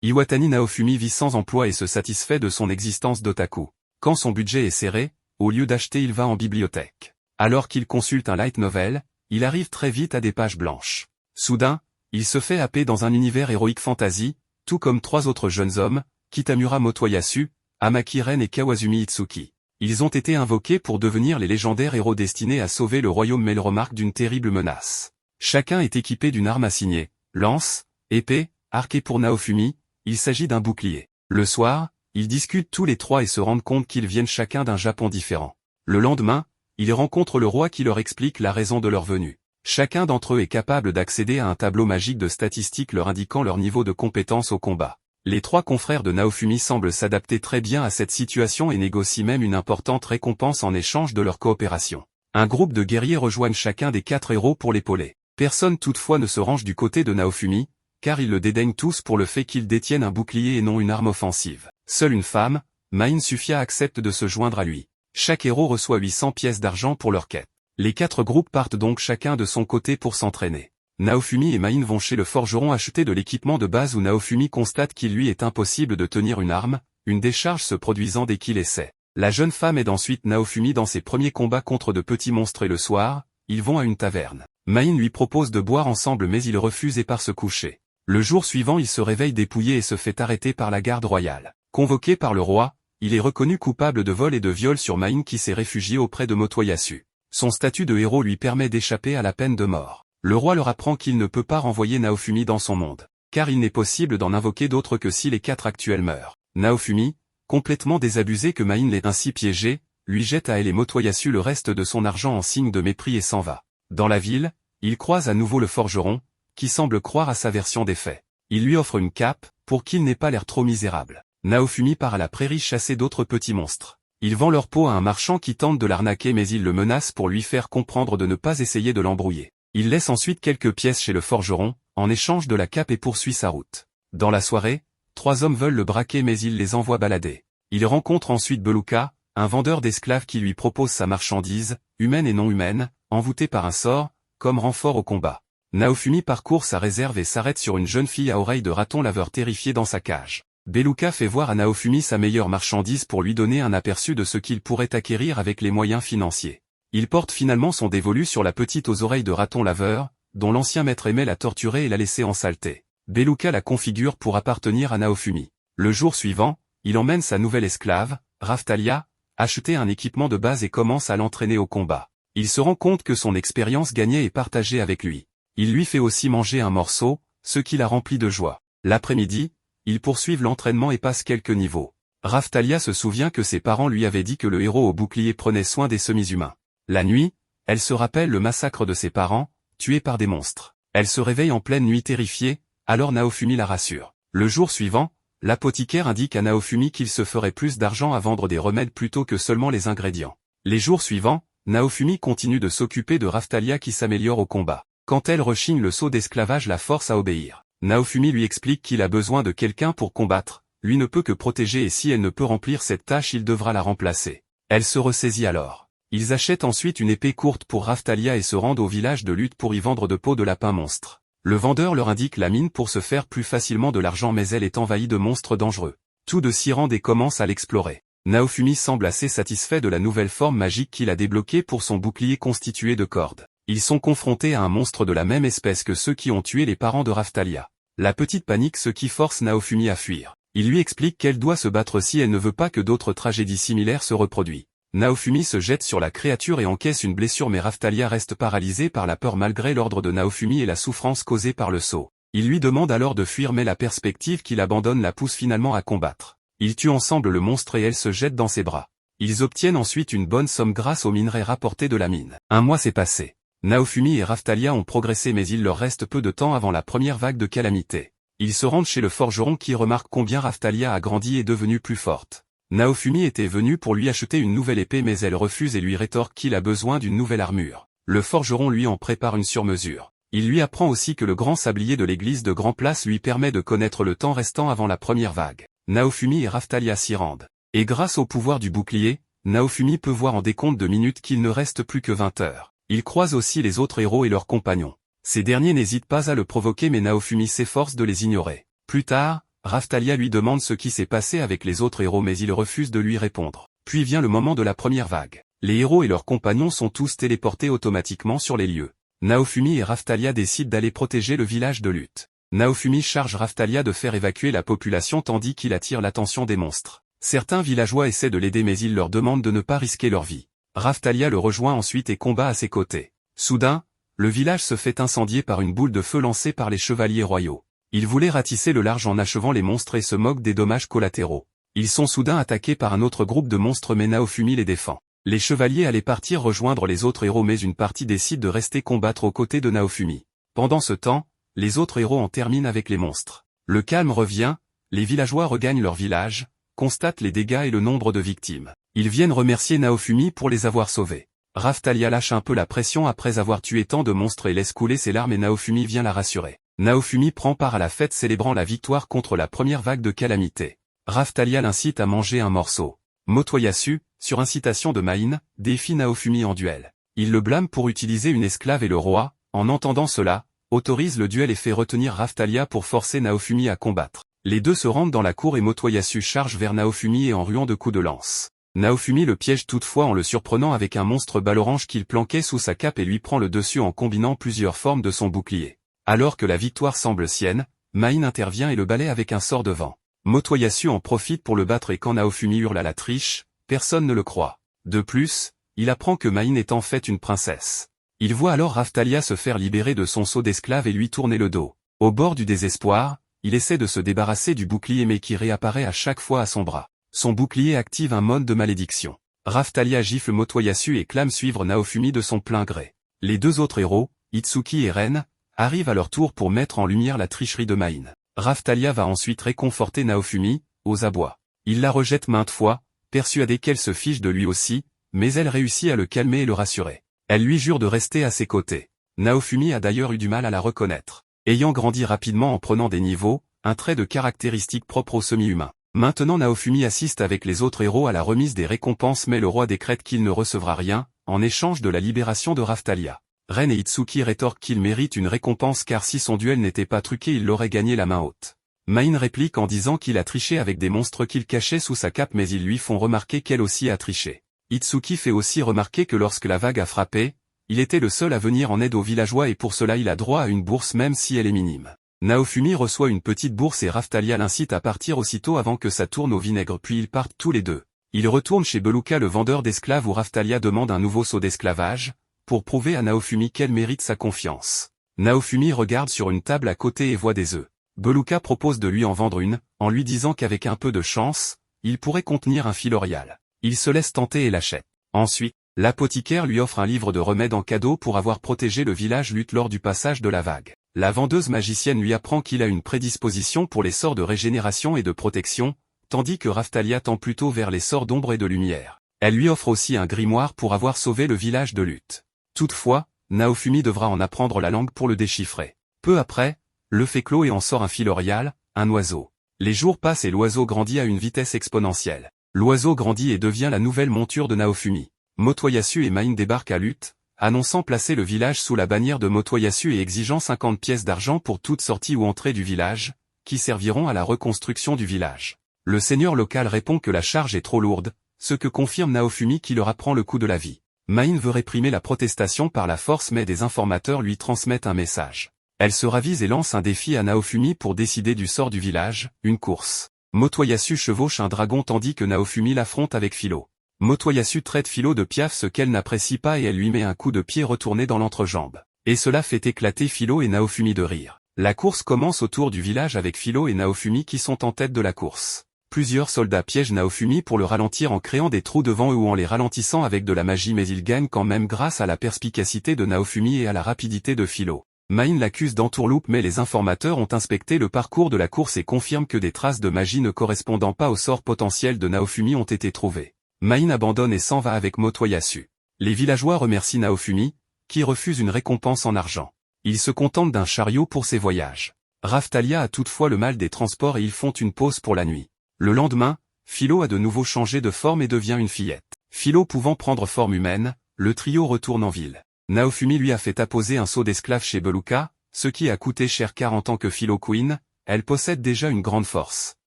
Iwatani Naofumi vit sans emploi et se satisfait de son existence d'otaku. Quand son budget est serré, au lieu d'acheter il va en bibliothèque. Alors qu'il consulte un light novel, il arrive très vite à des pages blanches. Soudain, il se fait happer dans un univers héroïque fantasy, tout comme 3 autres jeunes hommes, Kitamura Motoyasu, Amaki Ren et Kawazumi Itsuki. Ils ont été invoqués pour devenir les légendaires héros destinés à sauver le royaume Melromark d'une terrible menace. Chacun est équipé d'une arme assignée, lance, épée, arc et pour Naofumi, il s'agit d'un bouclier. Le soir, ils discutent tous les 3 et se rendent compte qu'ils viennent chacun d'un Japon différent. Le lendemain, ils rencontrent le roi qui leur explique la raison de leur venue. Chacun d'entre eux est capable d'accéder à un tableau magique de statistiques leur indiquant leur niveau de compétence au combat. Les 3 confrères de Naofumi semblent s'adapter très bien à cette situation et négocient même une importante récompense en échange de leur coopération. Un groupe de guerriers rejoignent chacun des 4 héros pour l'épauler. Personne toutefois ne se range du côté de Naofumi, car ils le dédaignent tous pour le fait qu'ils détiennent un bouclier et non une arme offensive. Seule une femme, Main Sufia accepte de se joindre à lui. Chaque héros reçoit 800 pièces d'argent pour leur quête. Les 4 groupes partent donc chacun de son côté pour s'entraîner. Naofumi et Main vont chez le forgeron acheter de l'équipement de base où Naofumi constate qu'il lui est impossible de tenir une arme, une décharge se produisant dès qu'il essaie. La jeune femme aide ensuite Naofumi dans ses premiers combats contre de petits monstres et le soir, ils vont à une taverne. Main lui propose de boire ensemble mais il refuse et part se coucher. Le jour suivant il se réveille dépouillé et se fait arrêter par la garde royale. Convoqué par le roi, il est reconnu coupable de vol et de viol sur Main qui s'est réfugié auprès de Motoyasu. Son statut de héros lui permet d'échapper à la peine de mort. Le roi leur apprend qu'il ne peut pas renvoyer Naofumi dans son monde, car il n'est possible d'en invoquer d'autres que si les 4 actuels meurent. Naofumi, complètement désabusé que Main l'ait ainsi piégé, lui jette à elle et Motoyasu le reste de son argent en signe de mépris et s'en va. Dans la ville, il croise à nouveau le forgeron, qui semble croire à sa version des faits. Il lui offre une cape, pour qu'il n'ait pas l'air trop misérable. Naofumi part à la prairie chasser d'autres petits monstres. Il vend leur peau à un marchand qui tente de l'arnaquer mais il le menace pour lui faire comprendre de ne pas essayer de l'embrouiller. Il laisse ensuite quelques pièces chez le forgeron, en échange de la cape et poursuit sa route. Dans la soirée, 3 hommes veulent le braquer mais il les envoie balader. Il rencontre ensuite Beluka, un vendeur d'esclaves qui lui propose sa marchandise, humaine et non humaine, envoûtée par un sort, comme renfort au combat. Naofumi parcourt sa réserve et s'arrête sur une jeune fille à oreilles de raton laveur terrifiée dans sa cage. Beluka fait voir à Naofumi sa meilleure marchandise pour lui donner un aperçu de ce qu'il pourrait acquérir avec les moyens financiers. Il porte finalement son dévolu sur la petite aux oreilles de raton laveur, dont l'ancien maître aimait la torturer et la laisser en saleté. Beluka la configure pour appartenir à Naofumi. Le jour suivant, il emmène sa nouvelle esclave, Raftalia, acheter un équipement de base et commence à l'entraîner au combat. Il se rend compte que son expérience gagnée est partagée avec lui. Il lui fait aussi manger un morceau, ce qui la remplit de joie. L'après-midi, ils poursuivent l'entraînement et passent quelques niveaux. Raftalia se souvient que ses parents lui avaient dit que le héros au bouclier prenait soin des semi-humains. La nuit, elle se rappelle le massacre de ses parents, tués par des monstres. Elle se réveille en pleine nuit terrifiée, alors Naofumi la rassure. Le jour suivant, l'apothicaire indique à Naofumi qu'il se ferait plus d'argent à vendre des remèdes plutôt que seulement les ingrédients. Les jours suivants, Naofumi continue de s'occuper de Raftalia qui s'améliore au combat. Quand elle rechigne le sceau d'esclavage la force à obéir. Naofumi lui explique qu'il a besoin de quelqu'un pour combattre, lui ne peut que protéger et si elle ne peut remplir cette tâche il devra la remplacer. Elle se ressaisit alors. Ils achètent ensuite une épée courte pour Raftalia et se rendent au village de lutte pour y vendre de peaux de lapin monstre. Le vendeur leur indique la mine pour se faire plus facilement de l'argent mais elle est envahie de monstres dangereux. Tous deux s'y rendent et commencent à l'explorer. Naofumi semble assez satisfait de la nouvelle forme magique qu'il a débloquée pour son bouclier constitué de cordes. Ils sont confrontés à un monstre de la même espèce que ceux qui ont tué les parents de Raftalia. La petite panique ce qui force Naofumi à fuir. Il lui explique qu'elle doit se battre si elle ne veut pas que d'autres tragédies similaires se reproduisent. Naofumi se jette sur la créature et encaisse une blessure mais Raftalia reste paralysée par la peur malgré l'ordre de Naofumi et la souffrance causée par le sceau. Il lui demande alors de fuir mais la perspective qu'il abandonne la pousse finalement à combattre. Ils tuent ensemble le monstre et elle se jette dans ses bras. Ils obtiennent ensuite une bonne somme grâce aux minerais rapportés de la mine. Un mois s'est passé. Naofumi et Raftalia ont progressé mais il leur reste peu de temps avant la première vague de calamités. Ils se rendent chez le forgeron qui remarque combien Raftalia a grandi et est devenue plus forte. Naofumi était venu pour lui acheter une nouvelle épée mais elle refuse et lui rétorque qu'il a besoin d'une nouvelle armure. Le forgeron lui en prépare une sur mesure. Il lui apprend aussi que le grand sablier de l'église de Grand Place lui permet de connaître le temps restant avant la première vague. Naofumi et Raftalia s'y rendent. Et grâce au pouvoir du bouclier, Naofumi peut voir en décompte de minutes qu'il ne reste plus que 20 heures. Il croise aussi les autres héros et leurs compagnons. Ces derniers n'hésitent pas à le provoquer mais Naofumi s'efforce de les ignorer. Plus tard, Raphtalia lui demande ce qui s'est passé avec les autres héros mais il refuse de lui répondre. Puis vient le moment de la première vague. Les héros et leurs compagnons sont tous téléportés automatiquement sur les lieux. Naofumi et Raphtalia décident d'aller protéger le village de Lutte. Naofumi charge Raphtalia de faire évacuer la population tandis qu'il attire l'attention des monstres. Certains villageois essaient de l'aider mais il leur demande de ne pas risquer leur vie. Raphtalia le rejoint ensuite et combat à ses côtés. Soudain, le village se fait incendier par une boule de feu lancée par les chevaliers royaux. Ils voulaient ratisser le large en achevant les monstres et se moquent des dommages collatéraux. Ils sont soudain attaqués par un autre groupe de monstres mais Naofumi les défend. Les chevaliers allaient partir rejoindre les autres héros mais une partie décide de rester combattre aux côtés de Naofumi. Pendant ce temps, les autres héros en terminent avec les monstres. Le calme revient, les villageois regagnent leur village, constatent les dégâts et le nombre de victimes. Ils viennent remercier Naofumi pour les avoir sauvés. Raphtalia lâche un peu la pression après avoir tué tant de monstres et laisse couler ses larmes et Naofumi vient la rassurer. Naofumi prend part à la fête célébrant la victoire contre la première vague de calamité. Raphtalia l'incite à manger un morceau. Motoyasu, sur incitation de Main, défie Naofumi en duel. Il le blâme pour utiliser une esclave et le roi, en entendant cela, autorise le duel et fait retenir Raphtalia pour forcer Naofumi à combattre. Les deux se rendent dans la cour et Motoyasu charge vers Naofumi et en ruant de coups de lance. Naofumi le piège toutefois en le surprenant avec un monstre balle orange qu'il planquait sous sa cape et lui prend le dessus en combinant plusieurs formes de son bouclier. Alors que la victoire semble sienne, Main intervient et le balaie avec un sort de vent. Motoyasu en profite pour le battre et quand Naofumi hurle à la triche, personne ne le croit. De plus, il apprend que Main est en fait une princesse. Il voit alors Raphtalia se faire libérer de son sceau d'esclave et lui tourner le dos. Au bord du désespoir, il essaie de se débarrasser du bouclier mais qui réapparaît à chaque fois à son bras. Son bouclier active un mode de malédiction. Raphtalia gifle Motoyasu et clame suivre Naofumi de son plein gré. Les deux autres héros, Itsuki et Ren, arrivent à leur tour pour mettre en lumière la tricherie de Main. Raphtalia va ensuite réconforter Naofumi, aux abois. Il la rejette maintes fois, persuadée qu'elle se fiche de lui aussi, mais elle réussit à le calmer et le rassurer. Elle lui jure de rester à ses côtés. Naofumi a d'ailleurs eu du mal à la reconnaître. Ayant grandi rapidement en prenant des niveaux, un trait de caractéristique propre aux semi-humains. Maintenant Naofumi assiste avec les autres héros à la remise des récompenses mais le roi décrète qu'il ne recevra rien, en échange de la libération de Raphtalia. Ren et Itsuki rétorquent qu'il mérite une récompense car si son duel n'était pas truqué il l'aurait gagné la main haute. Main réplique en disant qu'il a triché avec des monstres qu'il cachait sous sa cape mais ils lui font remarquer qu'elle aussi a triché. Itsuki fait aussi remarquer que lorsque la vague a frappé, il était le seul à venir en aide aux villageois et pour cela il a droit à une bourse même si elle est minime. Naofumi reçoit une petite bourse et Raphtalia l'incite à partir aussitôt avant que ça tourne au vinaigre puis ils partent tous les deux. Ils retournent chez Beluka le vendeur d'esclaves où Raphtalia demande un nouveau sceau d'esclavage, pour prouver à Naofumi qu'elle mérite sa confiance. Naofumi regarde sur une table à côté et voit des œufs. Beluka propose de lui en vendre une, en lui disant qu'avec un peu de chance, il pourrait contenir un filorial. Il se laisse tenter et l'achète. Ensuite, l'apothicaire lui offre un livre de remèdes en cadeau pour avoir protégé le village Lutte lors du passage de la vague. La vendeuse magicienne lui apprend qu'il a une prédisposition pour les sorts de régénération et de protection, tandis que Raphtalia tend plutôt vers les sorts d'ombre et de lumière. Elle lui offre aussi un grimoire pour avoir sauvé le village de Lutte. Toutefois, Naofumi devra en apprendre la langue pour le déchiffrer. Peu après, le fait clos et en sort un filorial, un oiseau. Les jours passent et l'oiseau grandit à une vitesse exponentielle. L'oiseau grandit et devient la nouvelle monture de Naofumi. Motoyasu et Main débarquent à Lutte, annonçant placer le village sous la bannière de Motoyasu et exigeant 50 pièces d'argent pour toute sortie ou entrée du village, qui serviront à la reconstruction du village. Le seigneur local répond que la charge est trop lourde, ce que confirme Naofumi qui leur apprend le coût de la vie. Main veut réprimer la protestation par la force mais des informateurs lui transmettent un message. Elle se ravise et lance un défi à Naofumi pour décider du sort du village, une course. Motoyasu chevauche un dragon tandis que Naofumi l'affronte avec Philo. Motoyasu traite Philo de piaf ce qu'elle n'apprécie pas et elle lui met un coup de pied retourné dans l'entrejambe. Et cela fait éclater Philo et Naofumi de rire. La course commence autour du village avec Philo et Naofumi qui sont en tête de la course. Plusieurs soldats piègent Naofumi pour le ralentir en créant des trous devant eux ou en les ralentissant avec de la magie mais ils gagnent quand même grâce à la perspicacité de Naofumi et à la rapidité de Philo. Main l'accuse d'entourloupe mais les informateurs ont inspecté le parcours de la course et confirment que des traces de magie ne correspondant pas au sort potentiel de Naofumi ont été trouvées. Main abandonne et s'en va avec Motoyasu. Les villageois remercient Naofumi, qui refuse une récompense en argent. Ils se contentent d'un chariot pour ses voyages. Raphtalia a toutefois le mal des transports et ils font une pause pour la nuit. Le lendemain, Philo a de nouveau changé de forme et devient une fillette. Philo pouvant prendre forme humaine, le trio retourne en ville. Naofumi lui a fait apposer un sceau d'esclave chez Beluka, ce qui a coûté cher car en tant que Philo Queen, elle possède déjà une grande force.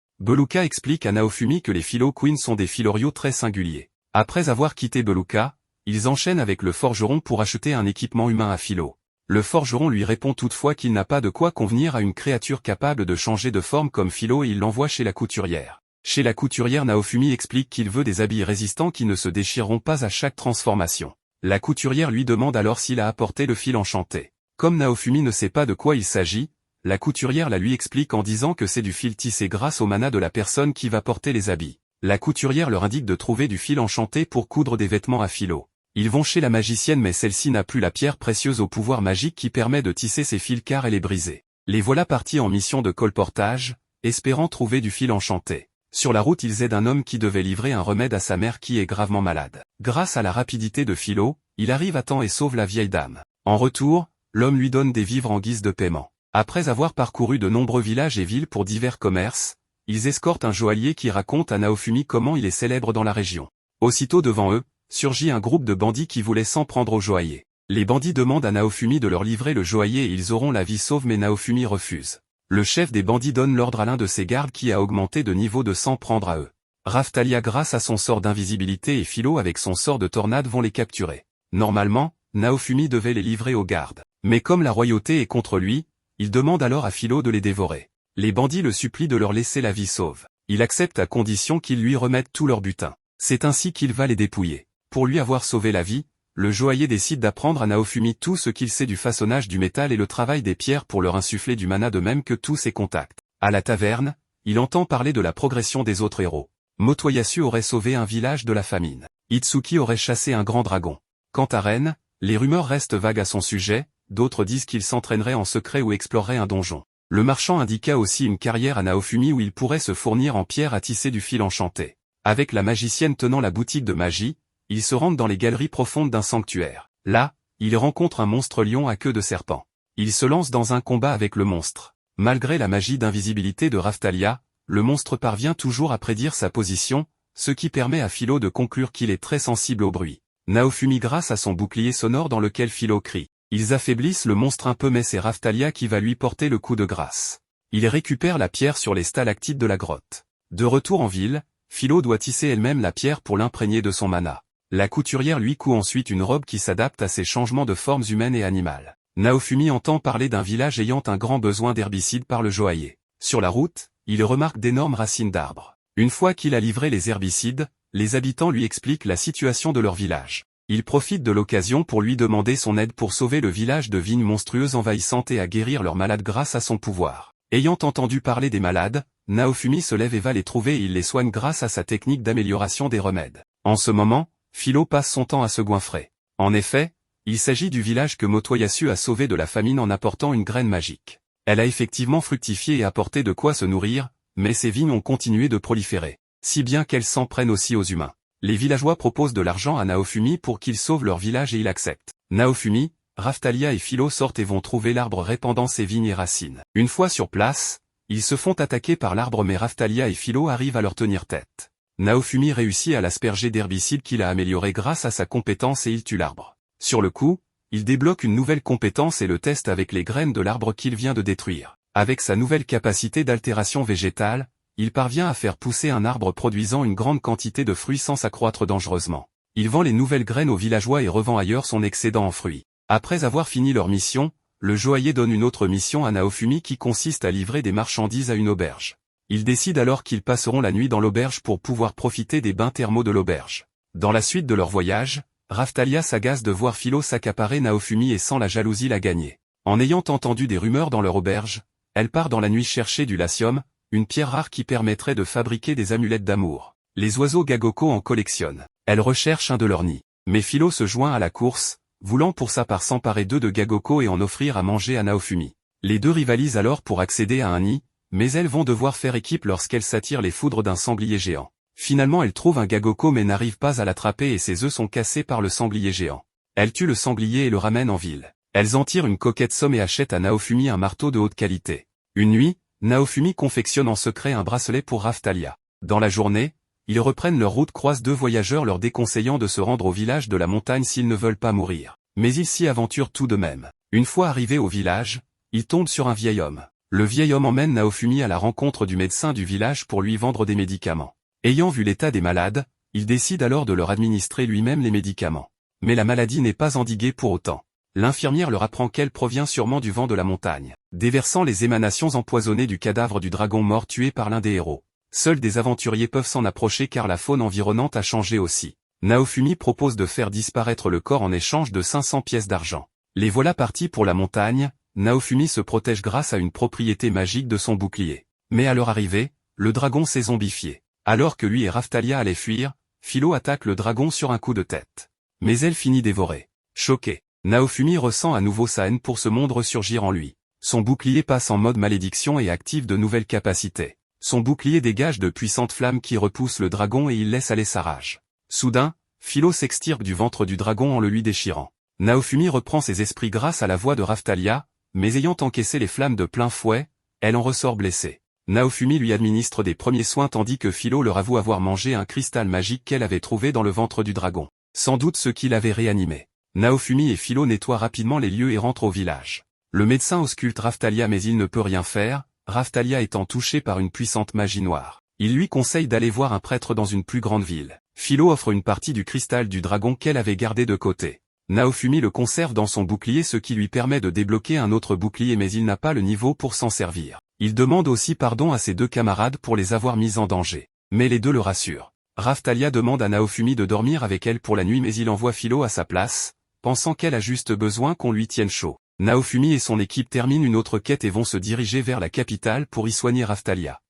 Beluka explique à Naofumi que les Philo Queens sont des Filorios très singuliers. Après avoir quitté Beluka, ils enchaînent avec le forgeron pour acheter un équipement humain à Philo. Le forgeron lui répond toutefois qu'il n'a pas de quoi convenir à une créature capable de changer de forme comme Philo et il l'envoie chez la couturière. Chez la couturière, Naofumi explique qu'il veut des habits résistants qui ne se déchireront pas à chaque transformation. La couturière lui demande alors s'il a apporté le fil enchanté. Comme Naofumi ne sait pas de quoi il s'agit, la couturière la lui explique en disant que c'est du fil tissé grâce au mana de la personne qui va porter les habits. La couturière leur indique de trouver du fil enchanté pour coudre des vêtements à Philo. Ils vont chez la magicienne mais celle-ci n'a plus la pierre précieuse au pouvoir magique qui permet de tisser ces fils car elle est brisée. Les voilà partis en mission de colportage, espérant trouver du fil enchanté. Sur la route ils aident un homme qui devait livrer un remède à sa mère qui est gravement malade. Grâce à la rapidité de Philo, il arrive à temps et sauve la vieille dame. En retour, l'homme lui donne des vivres en guise de paiement. Après avoir parcouru de nombreux villages et villes pour divers commerces, ils escortent un joaillier qui raconte à Naofumi comment il est célèbre dans la région. Aussitôt devant eux, surgit un groupe de bandits qui voulaient s'en prendre au joaillier. Les bandits demandent à Naofumi de leur livrer le joaillier et ils auront la vie sauve mais Naofumi refuse. Le chef des bandits donne l'ordre à l'un de ses gardes qui a augmenté de niveau de s'en prendre à eux. Raftalia grâce à son sort d'invisibilité et Philo avec son sort de tornade vont les capturer. Normalement, Naofumi devait les livrer aux gardes. Mais comme la royauté est contre lui, il demande alors à Philo de les dévorer. Les bandits le supplient de leur laisser la vie sauve. Il accepte à condition qu'ils lui remettent tout leur butin. C'est ainsi qu'il va les dépouiller. Pour lui avoir sauvé la vie, le joaillier décide d'apprendre à Naofumi tout ce qu'il sait du façonnage du métal et le travail des pierres pour leur insuffler du mana de même que tous ses contacts. À la taverne, il entend parler de la progression des autres héros. Motoyasu aurait sauvé un village de la famine. Itsuki aurait chassé un grand dragon. Quant à Ren, les rumeurs restent vagues à son sujet, d'autres disent qu'il s'entraînerait en secret ou explorerait un donjon. Le marchand indiqua aussi une carrière à Naofumi où il pourrait se fournir en pierre à tisser du fil enchanté. Avec la magicienne tenant la boutique de magie, ils se rendent dans les galeries profondes d'un sanctuaire. Là, ils rencontrent un monstre lion à queue de serpent. Ils se lancent dans un combat avec le monstre. Malgré la magie d'invisibilité de Raftalia, le monstre parvient toujours à prédire sa position, ce qui permet à Philo de conclure qu'il est très sensible au bruit. Naofumi grâce à son bouclier sonore dans lequel Philo crie. Ils affaiblissent le monstre un peu mais c'est Raftalia qui va lui porter le coup de grâce. Il récupère la pierre sur les stalactites de la grotte. De retour en ville, Philo doit tisser elle-même la pierre pour l'imprégner de son mana. La couturière lui coud ensuite une robe qui s'adapte à ses changements de formes humaines et animales. Naofumi entend parler d'un village ayant un grand besoin d'herbicides par le joaillier. Sur la route, il remarque d'énormes racines d'arbres. Une fois qu'il a livré les herbicides, les habitants lui expliquent la situation de leur village. Il profite de l'occasion pour lui demander son aide pour sauver le village de vignes monstrueuses envahissantes et à guérir leurs malades grâce à son pouvoir. Ayant entendu parler des malades, Naofumi se lève et va les trouver et il les soigne grâce à sa technique d'amélioration des remèdes. En ce moment, Philo passe son temps à se goinfrer. En effet, il s'agit du village que Motoyasu a sauvé de la famine en apportant une graine magique. Elle a effectivement fructifié et apporté de quoi se nourrir, mais ces vignes ont continué de proliférer, si bien qu'elles s'en prennent aussi aux humains. Les villageois proposent de l'argent à Naofumi pour qu'il sauve leur village et il accepte. Naofumi, Raftalia et Philo sortent et vont trouver l'arbre répandant ses vignes et racines. Une fois sur place, ils se font attaquer par l'arbre mais Raftalia et Philo arrivent à leur tenir tête. Naofumi réussit à l'asperger d'herbicide qu'il a amélioré grâce à sa compétence et il tue l'arbre. Sur le coup, il débloque une nouvelle compétence et le teste avec les graines de l'arbre qu'il vient de détruire. Avec sa nouvelle capacité d'altération végétale, il parvient à faire pousser un arbre produisant une grande quantité de fruits sans s'accroître dangereusement. Il vend les nouvelles graines aux villageois et revend ailleurs son excédent en fruits. Après avoir fini leur mission, le joaillier donne une autre mission à Naofumi qui consiste à livrer des marchandises à une auberge. Ils décident alors qu'ils passeront la nuit dans l'auberge pour pouvoir profiter des bains thermaux de l'auberge. Dans la suite de leur voyage, Raftalia s'agace de voir Philo s'accaparer Naofumi et sent la jalousie la gagner. En ayant entendu des rumeurs dans leur auberge, elle part dans la nuit chercher du latium, une pierre rare qui permettrait de fabriquer des amulettes d'amour. Les oiseaux Gagoko en collectionnent. Elle recherche un de leurs nids. Mais Philo se joint à la course, voulant pour sa part s'emparer d'eux de Gagoko et en offrir à manger à Naofumi. Les deux rivalisent alors pour accéder à un nid, mais elles vont devoir faire équipe lorsqu'elles s'attirent les foudres d'un sanglier géant. Finalement elle trouve un Gagoko mais n'arrive pas à l'attraper et ses œufs sont cassés par le sanglier géant. Elle tue le sanglier et le ramène en ville. Elles en tirent une coquette somme et achètent à Naofumi un marteau de haute qualité. Une nuit, Naofumi confectionne en secret un bracelet pour Raftalia. Dans la journée, ils reprennent leur route croisent deux voyageurs leur déconseillant de se rendre au village de la montagne s'ils ne veulent pas mourir. Mais ils s'y aventurent tout de même. Une fois arrivés au village, ils tombent sur un vieil homme. Le vieil homme emmène Naofumi à la rencontre du médecin du village pour lui vendre des médicaments. Ayant vu l'état des malades, il décide alors de leur administrer lui-même les médicaments. Mais la maladie n'est pas endiguée pour autant. L'infirmière leur apprend qu'elle provient sûrement du vent de la montagne, déversant les émanations empoisonnées du cadavre du dragon mort tué par l'un des héros. Seuls des aventuriers peuvent s'en approcher car la faune environnante a changé aussi. Naofumi propose de faire disparaître le corps en échange de 500 pièces d'argent. Les voilà partis pour la montagne. Naofumi se protège grâce à une propriété magique de son bouclier. Mais à leur arrivée, le dragon s'est zombifié. Alors que lui et Raphtalia allaient fuir, Philo attaque le dragon sur un coup de tête. Mais elle finit dévorée. Choqué, Naofumi ressent à nouveau sa haine pour ce monde ressurgir en lui. Son bouclier passe en mode malédiction et active de nouvelles capacités. Son bouclier dégage de puissantes flammes qui repoussent le dragon et il laisse aller sa rage. Soudain, Philo s'extirpe du ventre du dragon en le lui déchirant. Naofumi reprend ses esprits grâce à la voix de Raphtalia, mais ayant encaissé les flammes de plein fouet, elle en ressort blessée. Naofumi lui administre des premiers soins tandis que Philo leur avoue avoir mangé un cristal magique qu'elle avait trouvé dans le ventre du dragon. Sans doute ce qui l'avait réanimé. Naofumi et Philo nettoient rapidement les lieux et rentrent au village. Le médecin ausculte Raphtalia mais il ne peut rien faire, Raphtalia étant touchée par une puissante magie noire. Il lui conseille d'aller voir un prêtre dans une plus grande ville. Philo offre une partie du cristal du dragon qu'elle avait gardé de côté. Naofumi le conserve dans son bouclier ce qui lui permet de débloquer un autre bouclier mais il n'a pas le niveau pour s'en servir. Il demande aussi pardon à ses deux camarades pour les avoir mis en danger. Mais les deux le rassurent. Raphtalia demande à Naofumi de dormir avec elle pour la nuit mais il envoie Philo à sa place, pensant qu'elle a juste besoin qu'on lui tienne chaud. Naofumi et son équipe terminent une autre quête et vont se diriger vers la capitale pour y soigner Raphtalia.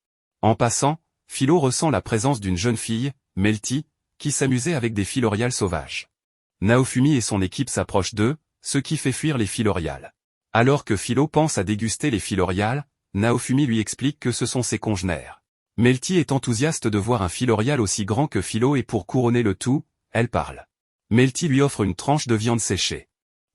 En passant, Philo ressent la présence d'une jeune fille, Melty, qui s'amusait avec des filoriales sauvages. Naofumi et son équipe s'approchent d'eux, ce qui fait fuir les filoriales. Alors que Philo pense à déguster les filoriales, Naofumi lui explique que ce sont ses congénères. Melty est enthousiaste de voir un filorial aussi grand que Philo et pour couronner le tout, elle parle. Melty lui offre une tranche de viande séchée.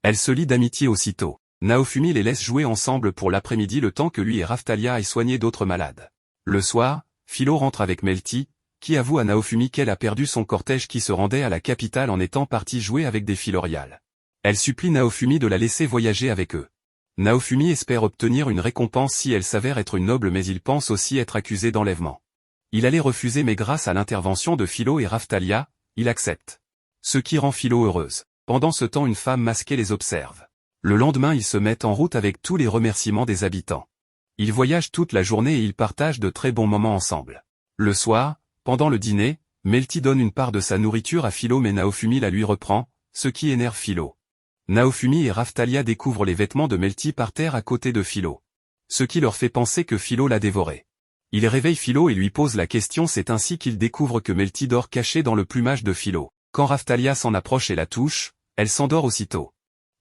Elle se lie d'amitié aussitôt. Naofumi les laisse jouer ensemble pour l'après-midi le temps que lui et Raphtalia aillent soigner d'autres malades. Le soir, Philo rentre avec Melty, qui avoue à Naofumi qu'elle a perdu son cortège qui se rendait à la capitale en étant partie jouer avec des filoriales. Elle supplie Naofumi de la laisser voyager avec eux. Naofumi espère obtenir une récompense si elle s'avère être une noble mais il pense aussi être accusé d'enlèvement. Il allait refuser mais grâce à l'intervention de Philo et Raphtalia, il accepte. Ce qui rend Philo heureuse. Pendant ce temps une femme masquée les observe. Le lendemain ils se mettent en route avec tous les remerciements des habitants. Ils voyagent toute la journée et ils partagent de très bons moments ensemble. Le soir, pendant le dîner, Melty donne une part de sa nourriture à Philo mais Naofumi la lui reprend, ce qui énerve Philo. Naofumi et Raphtalia découvrent les vêtements de Melty par terre à côté de Philo. Ce qui leur fait penser que Philo l'a dévoré. Il réveille Philo et lui pose la question c'est ainsi qu'il découvre que Melty dort cachée dans le plumage de Philo. Quand Raphtalia s'en approche et la touche, elle s'endort aussitôt.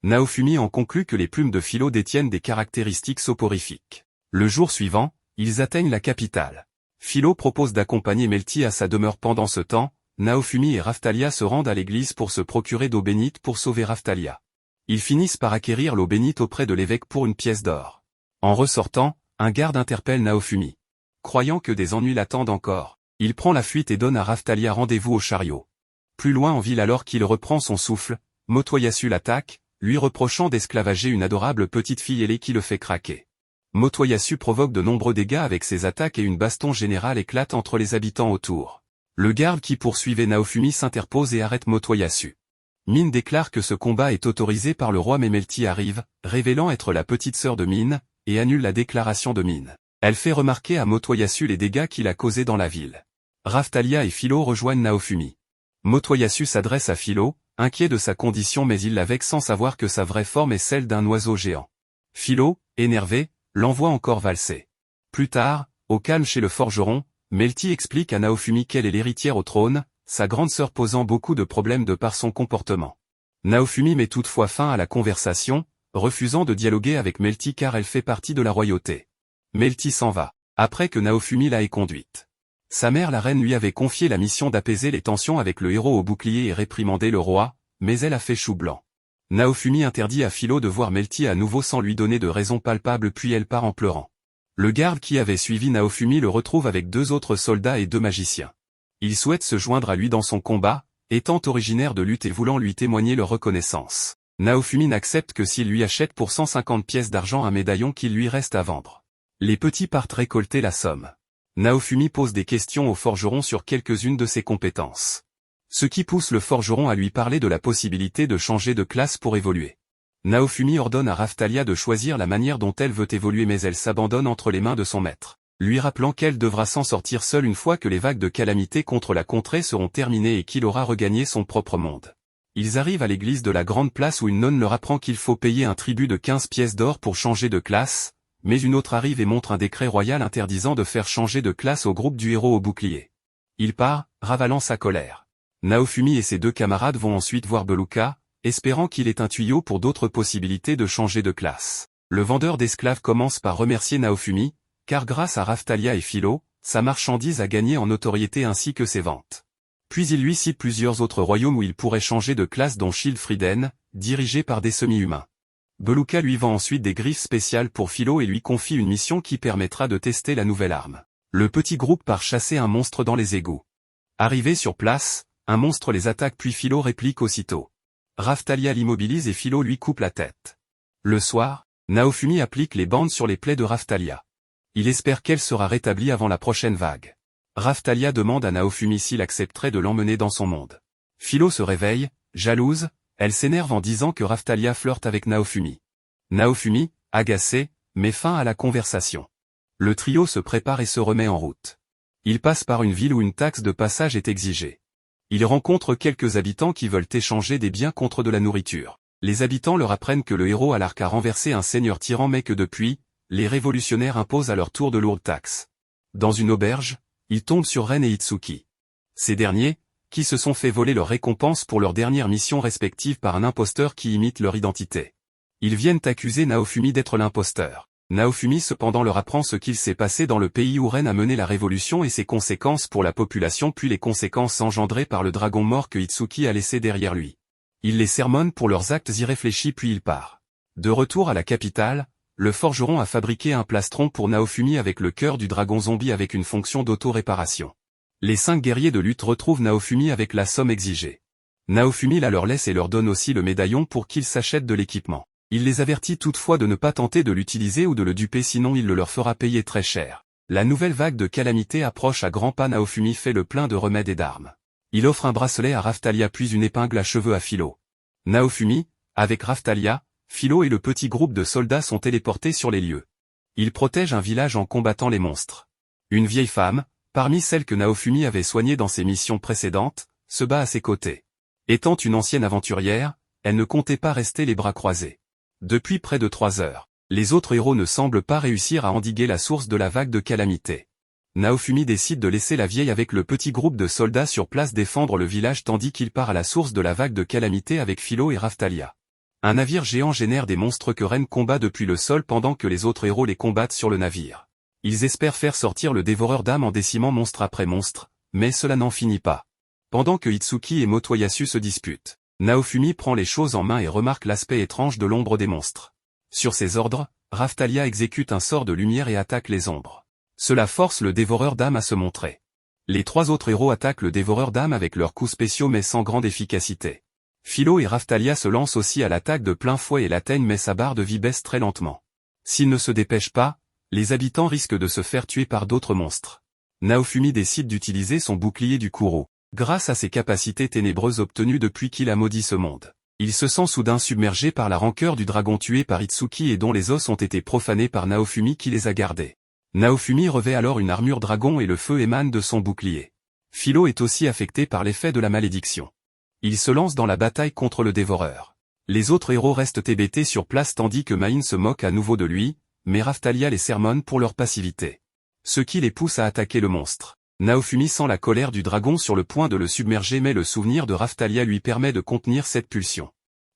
Naofumi en conclut que les plumes de Philo détiennent des caractéristiques soporifiques. Le jour suivant, ils atteignent la capitale. Philo propose d'accompagner Melty à sa demeure pendant ce temps, Naofumi et Raphtalia se rendent à l'église pour se procurer d'eau bénite pour sauver Raphtalia. Ils finissent par acquérir l'eau bénite auprès de l'évêque pour une pièce d'or. En ressortant, un garde interpelle Naofumi. Croyant que des ennuis l'attendent encore, il prend la fuite et donne à Raphtalia rendez-vous au chariot. Plus loin en ville alors qu'il reprend son souffle, Motoyasu l'attaque, lui reprochant d'esclavager une adorable petite fille ailée qui le fait craquer. Motoyasu provoque de nombreux dégâts avec ses attaques et une baston générale éclate entre les habitants autour. Le garde qui poursuivait Naofumi s'interpose et arrête Motoyasu. Mine déclare que ce combat est autorisé par le roi mais Melty arrive, révélant être la petite sœur de Mine, et annule la déclaration de Mine. Elle fait remarquer à Motoyasu les dégâts qu'il a causés dans la ville. Raphtalia et Philo rejoignent Naofumi. Motoyasu s'adresse à Philo, inquiet de sa condition mais il la vexe sans savoir que sa vraie forme est celle d'un oiseau géant. Philo, énervé, l'envoie encore valser. Plus tard, au calme chez le forgeron, Melty explique à Naofumi qu'elle est l'héritière au trône, sa grande sœur posant beaucoup de problèmes de par son comportement. Naofumi met toutefois fin à la conversation, refusant de dialoguer avec Melty car elle fait partie de la royauté. Melty s'en va, après que Naofumi l'a conduite. Sa mère la reine lui avait confié la mission d'apaiser les tensions avec le héros au bouclier et réprimander le roi, mais elle a fait chou blanc. Naofumi interdit à Philo de voir Melty à nouveau sans lui donner de raison palpable puis elle part en pleurant. Le garde qui avait suivi Naofumi le retrouve avec 2 autres soldats et 2 magiciens. Ils souhaitent se joindre à lui dans son combat, étant originaires de Lutte et voulant lui témoigner leur reconnaissance. Naofumi n'accepte que s'il lui achète pour 150 pièces d'argent un médaillon qu'il lui reste à vendre. Les petits partent récolter la somme. Naofumi pose des questions au forgeron sur quelques-unes de ses compétences. Ce qui pousse le forgeron à lui parler de la possibilité de changer de classe pour évoluer. Naofumi ordonne à Raphtalia de choisir la manière dont elle veut évoluer mais elle s'abandonne entre les mains de son maître, lui rappelant qu'elle devra s'en sortir seule une fois que les vagues de calamité contre la contrée seront terminées et qu'il aura regagné son propre monde. Ils arrivent à l'église de la Grande Place où une nonne leur apprend qu'il faut payer un tribut de 15 pièces d'or pour changer de classe, mais une autre arrive et montre un décret royal interdisant de faire changer de classe au groupe du héros au bouclier. Il part, ravalant sa colère. Naofumi et ses deux camarades vont ensuite voir Beluka, espérant qu'il ait un tuyau pour d'autres possibilités de changer de classe. Le vendeur d'esclaves commence par remercier Naofumi, car grâce à Raphtalia et Philo, sa marchandise a gagné en notoriété ainsi que ses ventes. Puis il lui cite plusieurs autres royaumes où il pourrait changer de classe dont Schildfrieden, dirigé par des semi-humains. Beluka lui vend ensuite des griffes spéciales pour Philo et lui confie une mission qui permettra de tester la nouvelle arme. Le petit groupe part chasser un monstre dans les égouts. Arrivé sur place, un monstre les attaque puis Philo réplique aussitôt. Raphtalia l'immobilise et Philo lui coupe la tête. Le soir, Naofumi applique les bandes sur les plaies de Raphtalia. Il espère qu'elle sera rétablie avant la prochaine vague. Raphtalia demande à Naofumi s'il accepterait de l'emmener dans son monde. Philo se réveille, jalouse, elle s'énerve en disant que Raphtalia flirte avec Naofumi. Naofumi, agacé, met fin à la conversation. Le trio se prépare et se remet en route. Il passe par une ville où une taxe de passage est exigée. Il rencontre quelques habitants qui veulent échanger des biens contre de la nourriture. Les habitants leur apprennent que le héros à l'arc a renversé un seigneur tyran mais que depuis, les révolutionnaires imposent à leur tour de lourdes taxes. Dans une auberge, ils tombent sur Ren et Itsuki. Ces derniers, qui se sont fait voler leur récompense pour leurs dernières missions respectives par un imposteur qui imite leur identité. Ils viennent accuser Naofumi d'être l'imposteur. Naofumi cependant leur apprend ce qu'il s'est passé dans le pays où Ren a mené la révolution et ses conséquences pour la population puis les conséquences engendrées par le dragon mort que Itsuki a laissé derrière lui. Il les sermonne pour leurs actes irréfléchis puis il part. De retour à la capitale, le forgeron a fabriqué un plastron pour Naofumi avec le cœur du dragon zombie avec une fonction d'auto-réparation. Les 5 guerriers de lutte retrouvent Naofumi avec la somme exigée. Naofumi la leur laisse et leur donne aussi le médaillon pour qu'ils s'achètent de l'équipement. Il les avertit toutefois de ne pas tenter de l'utiliser ou de le duper sinon il le leur fera payer très cher. La nouvelle vague de calamité approche à grands pas. Naofumi fait le plein de remèdes et d'armes. Il offre un bracelet à Raphtalia puis une épingle à cheveux à Philo. Naofumi, avec Raphtalia, Philo et le petit groupe de soldats sont téléportés sur les lieux. Ils protègent un village en combattant les monstres. Une vieille femme, parmi celles que Naofumi avait soignées dans ses missions précédentes, se bat à ses côtés. Étant une ancienne aventurière, elle ne comptait pas rester les bras croisés. Depuis près de 3 heures, les autres héros ne semblent pas réussir à endiguer la source de la vague de calamité. Naofumi décide de laisser la vieille avec le petit groupe de soldats sur place défendre le village tandis qu'il part à la source de la vague de calamité avec Philo et Raphtalia. Un navire géant génère des monstres que Ren combat depuis le sol pendant que les autres héros les combattent sur le navire. Ils espèrent faire sortir le dévoreur d'âmes en décimant monstre après monstre, mais cela n'en finit pas. Pendant que Itsuki et Motoyasu se disputent, Naofumi prend les choses en main et remarque l'aspect étrange de l'ombre des monstres. Sur ses ordres, Raphtalia exécute un sort de lumière et attaque les ombres. Cela force le dévoreur d'âmes à se montrer. Les 3 autres héros attaquent le dévoreur d'âmes avec leurs coups spéciaux mais sans grande efficacité. Philo et Raphtalia se lancent aussi à l'attaque de plein fouet et l'atteignent mais sa barre de vie baisse très lentement. S'ils ne se dépêchent pas, les habitants risquent de se faire tuer par d'autres monstres. Naofumi décide d'utiliser son bouclier du Kuro. Grâce à ses capacités ténébreuses obtenues depuis qu'il a maudit ce monde, il se sent soudain submergé par la rancœur du dragon tué par Itsuki et dont les os ont été profanés par Naofumi qui les a gardés. Naofumi revêt alors une armure dragon et le feu émane de son bouclier. Philo est aussi affecté par l'effet de la malédiction. Il se lance dans la bataille contre le dévoreur. Les autres héros restent hébétés sur place tandis que Main se moque à nouveau de lui, mais Raphtalia les sermonne pour leur passivité. Ce qui les pousse à attaquer le monstre. Naofumi sent la colère du dragon sur le point de le submerger mais le souvenir de Raphtalia lui permet de contenir cette pulsion.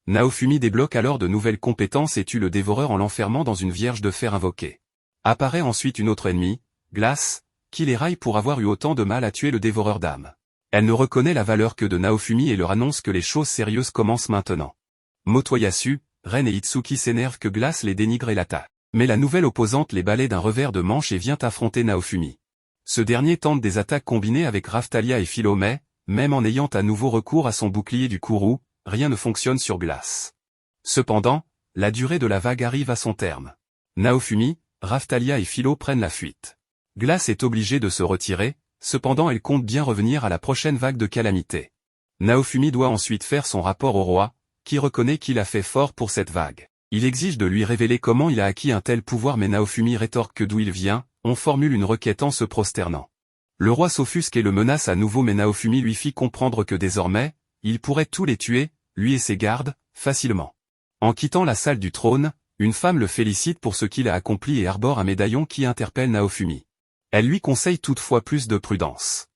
Naofumi débloque alors de nouvelles compétences et tue le dévoreur en l'enfermant dans une vierge de fer invoquée. Apparaît ensuite une autre ennemie, Glace, qui les raille pour avoir eu autant de mal à tuer le dévoreur d'âmes. Elle ne reconnaît la valeur que de Naofumi et leur annonce que les choses sérieuses commencent maintenant. Motoyasu, Ren et Itsuki s'énervent que Glace les dénigre et l'attaque. Mais la nouvelle opposante les balaie d'un revers de manche et vient affronter Naofumi. Ce dernier tente des attaques combinées avec Raphtalia et Philo mais, même en ayant à nouveau recours à son bouclier du Kuru, rien ne fonctionne sur Glace. Cependant, la durée de la vague arrive à son terme. Naofumi, Raphtalia et Philo prennent la fuite. Glace est obligée de se retirer, cependant elle compte bien revenir à la prochaine vague de calamités. Naofumi doit ensuite faire son rapport au roi, qui reconnaît qu'il a fait fort pour cette vague. Il exige de lui révéler comment il a acquis un tel pouvoir mais Naofumi rétorque que d'où il vient, on formule une requête en se prosternant. Le roi s'offusque et le menace à nouveau mais Naofumi lui fit comprendre que désormais, il pourrait tous les tuer, lui et ses gardes, facilement. En quittant la salle du trône, une femme le félicite pour ce qu'il a accompli et arbore un médaillon qui interpelle Naofumi. Elle lui conseille toutefois plus de prudence.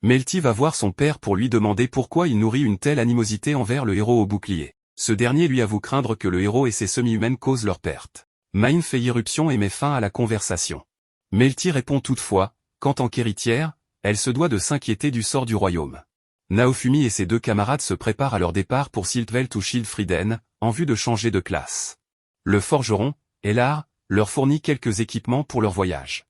Melty va voir son père pour lui demander pourquoi il nourrit une telle animosité envers le héros au bouclier. Ce dernier lui avoue craindre que le héros et ses semi-humaines causent leur perte. Mayne fait irruption et met fin à la conversation. Melty répond toutefois, qu'en tant qu'héritière, elle se doit de s'inquiéter du sort du royaume. Naofumi et ses deux camarades se préparent à leur départ pour Siltvelt ou Schildfrieden, en vue de changer de classe. Le forgeron, Ellar, leur fournit quelques équipements pour leur voyage.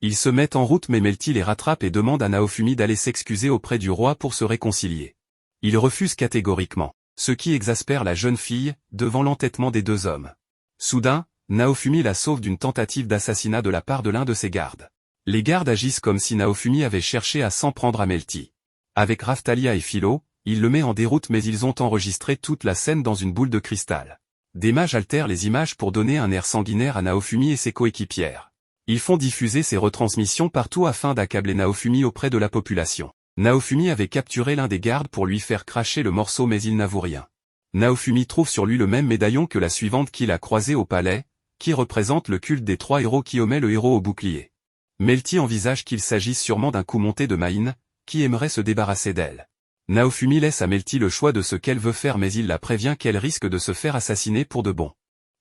Ils se mettent en route mais Melty les rattrape et demande à Naofumi d'aller s'excuser auprès du roi pour se réconcilier. Il refuse catégoriquement, ce qui exaspère la jeune fille, devant l'entêtement des deux hommes. Soudain, Naofumi la sauve d'une tentative d'assassinat de la part de l'un de ses gardes. Les gardes agissent comme si Naofumi avait cherché à s'en prendre à Melty. Avec Raphtalia et Philo, il le met en déroute mais ils ont enregistré toute la scène dans une boule de cristal. Des mages altèrent les images pour donner un air sanguinaire à Naofumi et ses coéquipières. Ils font diffuser ces retransmissions partout afin d'accabler Naofumi auprès de la population. Naofumi avait capturé l'un des gardes pour lui faire cracher le morceau mais il n'avoue rien. Naofumi trouve sur lui le même médaillon que la suivante qu'il a croisée au palais, qui représente le culte des trois héros qui omet le héros au bouclier. Melty envisage qu'il s'agisse sûrement d'un coup monté de Mayne, qui aimerait se débarrasser d'elle. Naofumi laisse à Melty le choix de ce qu'elle veut faire mais il la prévient qu'elle risque de se faire assassiner pour de bon.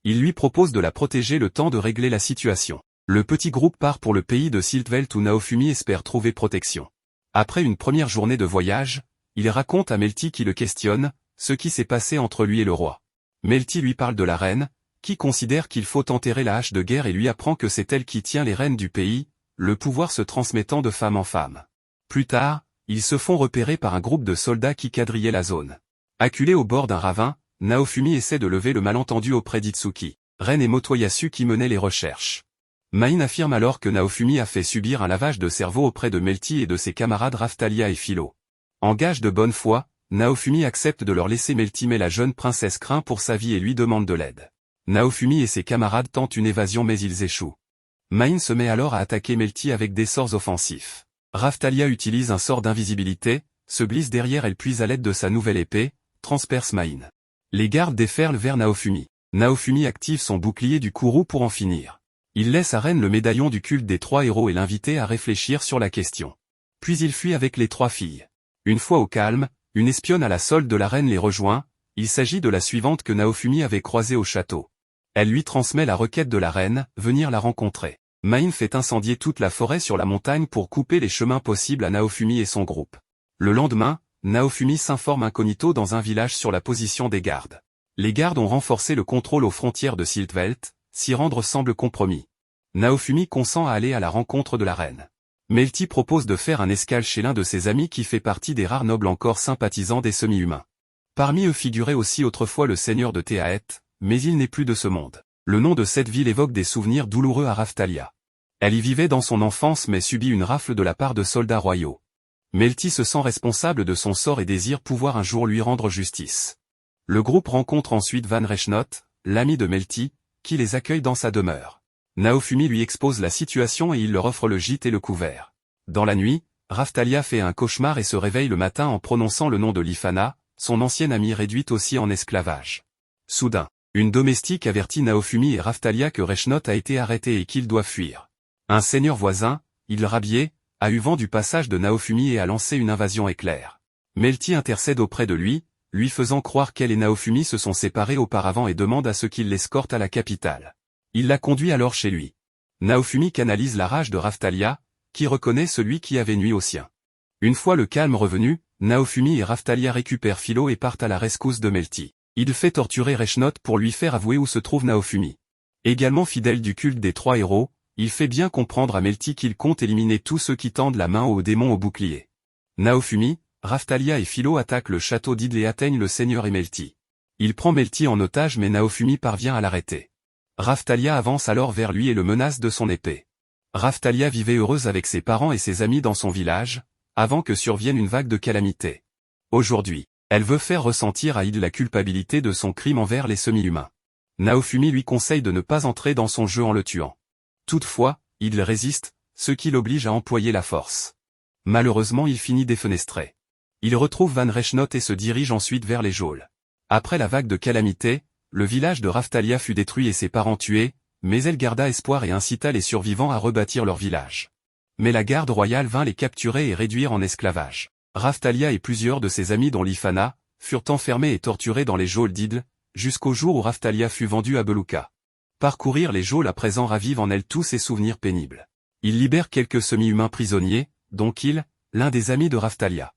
Il lui propose de la protéger le temps de régler la situation. Le petit groupe part pour le pays de Siltvelt où Naofumi espère trouver protection. Après une première journée de voyage, il raconte à Melty qui le questionne, ce qui s'est passé entre lui et le roi. Melty lui parle de la reine, qui considère qu'il faut enterrer la hache de guerre et lui apprend que c'est elle qui tient les rênes du pays, le pouvoir se transmettant de femme en femme. Plus tard, ils se font repérer par un groupe de soldats qui quadrillaient la zone. Acculé au bord d'un ravin, Naofumi essaie de lever le malentendu auprès d'Itsuki, reine et Motoyasu qui menaient les recherches. Mayne affirme alors que Naofumi a fait subir un lavage de cerveau auprès de Melty et de ses camarades Raphtalia et Philo. En gage de bonne foi, Naofumi accepte de leur laisser Melty mais la jeune princesse craint pour sa vie et lui demande de l'aide. Naofumi et ses camarades tentent une évasion mais ils échouent. Mayne se met alors à attaquer Melty avec des sorts offensifs. Raphtalia utilise un sort d'invisibilité, se glisse derrière elle puis à l'aide de sa nouvelle épée, transperce Mayne. Les gardes déferlent vers Naofumi. Naofumi active son bouclier du courroux pour en finir. Il laisse à Rennes le médaillon du culte des trois héros et l'invite à réfléchir sur la question. Puis il fuit avec les trois filles. Une fois au calme, une espionne à la solde de la reine les rejoint, il s'agit de la suivante que Naofumi avait croisée au château. Elle lui transmet la requête de la reine, venir la rencontrer. Mayne fait incendier toute la forêt sur la montagne pour couper les chemins possibles à Naofumi et son groupe. Le lendemain, Naofumi s'informe incognito dans un village sur la position des gardes. Les gardes ont renforcé le contrôle aux frontières de Siltvelt, s'y rendre semble compromis. Naofumi consent à aller à la rencontre de la reine. Melty propose de faire un escale chez l'un de ses amis qui fait partie des rares nobles encore sympathisants des semi-humains. Parmi eux figurait aussi autrefois le seigneur de Théaet, mais il n'est plus de ce monde. Le nom de cette ville évoque des souvenirs douloureux à Raphtalia. Elle y vivait dans son enfance mais subit une rafle de la part de soldats royaux. Melty se sent responsable de son sort et désire pouvoir un jour lui rendre justice. Le groupe rencontre ensuite Van Rechnot, l'ami de Melty, qui les accueille dans sa demeure. Naofumi lui expose la situation et il leur offre le gîte et le couvert. Dans la nuit, Raphtalia fait un cauchemar et se réveille le matin en prononçant le nom de Lifana, son ancienne amie réduite aussi en esclavage. Soudain, une domestique avertit Naofumi et Raphtalia que Rechnot a été arrêté et qu'ils doivent fuir. Un seigneur voisin, Il Rabier, a eu vent du passage de Naofumi et a lancé une invasion éclair. Melty intercède auprès de lui faisant croire qu'elle et Naofumi se sont séparés auparavant et demande à ce qu'il l'escorte à la capitale. Il la conduit alors chez lui. Naofumi canalise la rage de Raphtalia, qui reconnaît celui qui avait nui au sien. Une fois le calme revenu, Naofumi et Raphtalia récupèrent Philo et partent à la rescousse de Melty. Il fait torturer Rechnot pour lui faire avouer où se trouve Naofumi. Également fidèle du culte des trois héros, il fait bien comprendre à Melty qu'il compte éliminer tous ceux qui tendent la main aux démons au bouclier. Naofumi, Raphtalia et Philo attaquent le château d'Idle et atteignent le seigneur et Melty. Il prend Melty en otage mais Naofumi parvient à l'arrêter. Raphtalia avance alors vers lui et le menace de son épée. Raphtalia vivait heureuse avec ses parents et ses amis dans son village, avant que survienne une vague de calamités. Aujourd'hui, elle veut faire ressentir à Id la culpabilité de son crime envers les semi-humains. Naofumi lui conseille de ne pas entrer dans son jeu en le tuant. Toutefois, Id résiste, ce qui l'oblige à employer la force. Malheureusement il finit défenestré. Il retrouve Van Rechnot et se dirige ensuite vers les geôles. Après la vague de calamités, le village de Raphtalia fut détruit et ses parents tués, mais elle garda espoir et incita les survivants à rebâtir leur village. Mais la garde royale vint les capturer et réduire en esclavage. Raphtalia et plusieurs de ses amis dont Lifana, furent enfermés et torturés dans les geôles d'Idle, jusqu'au jour où Raphtalia fut vendue à Beluka. Parcourir les geôles à présent ravive en elle tous ses souvenirs pénibles. Il libère quelques semi-humains prisonniers, dont Kil, l'un des amis de Raphtalia.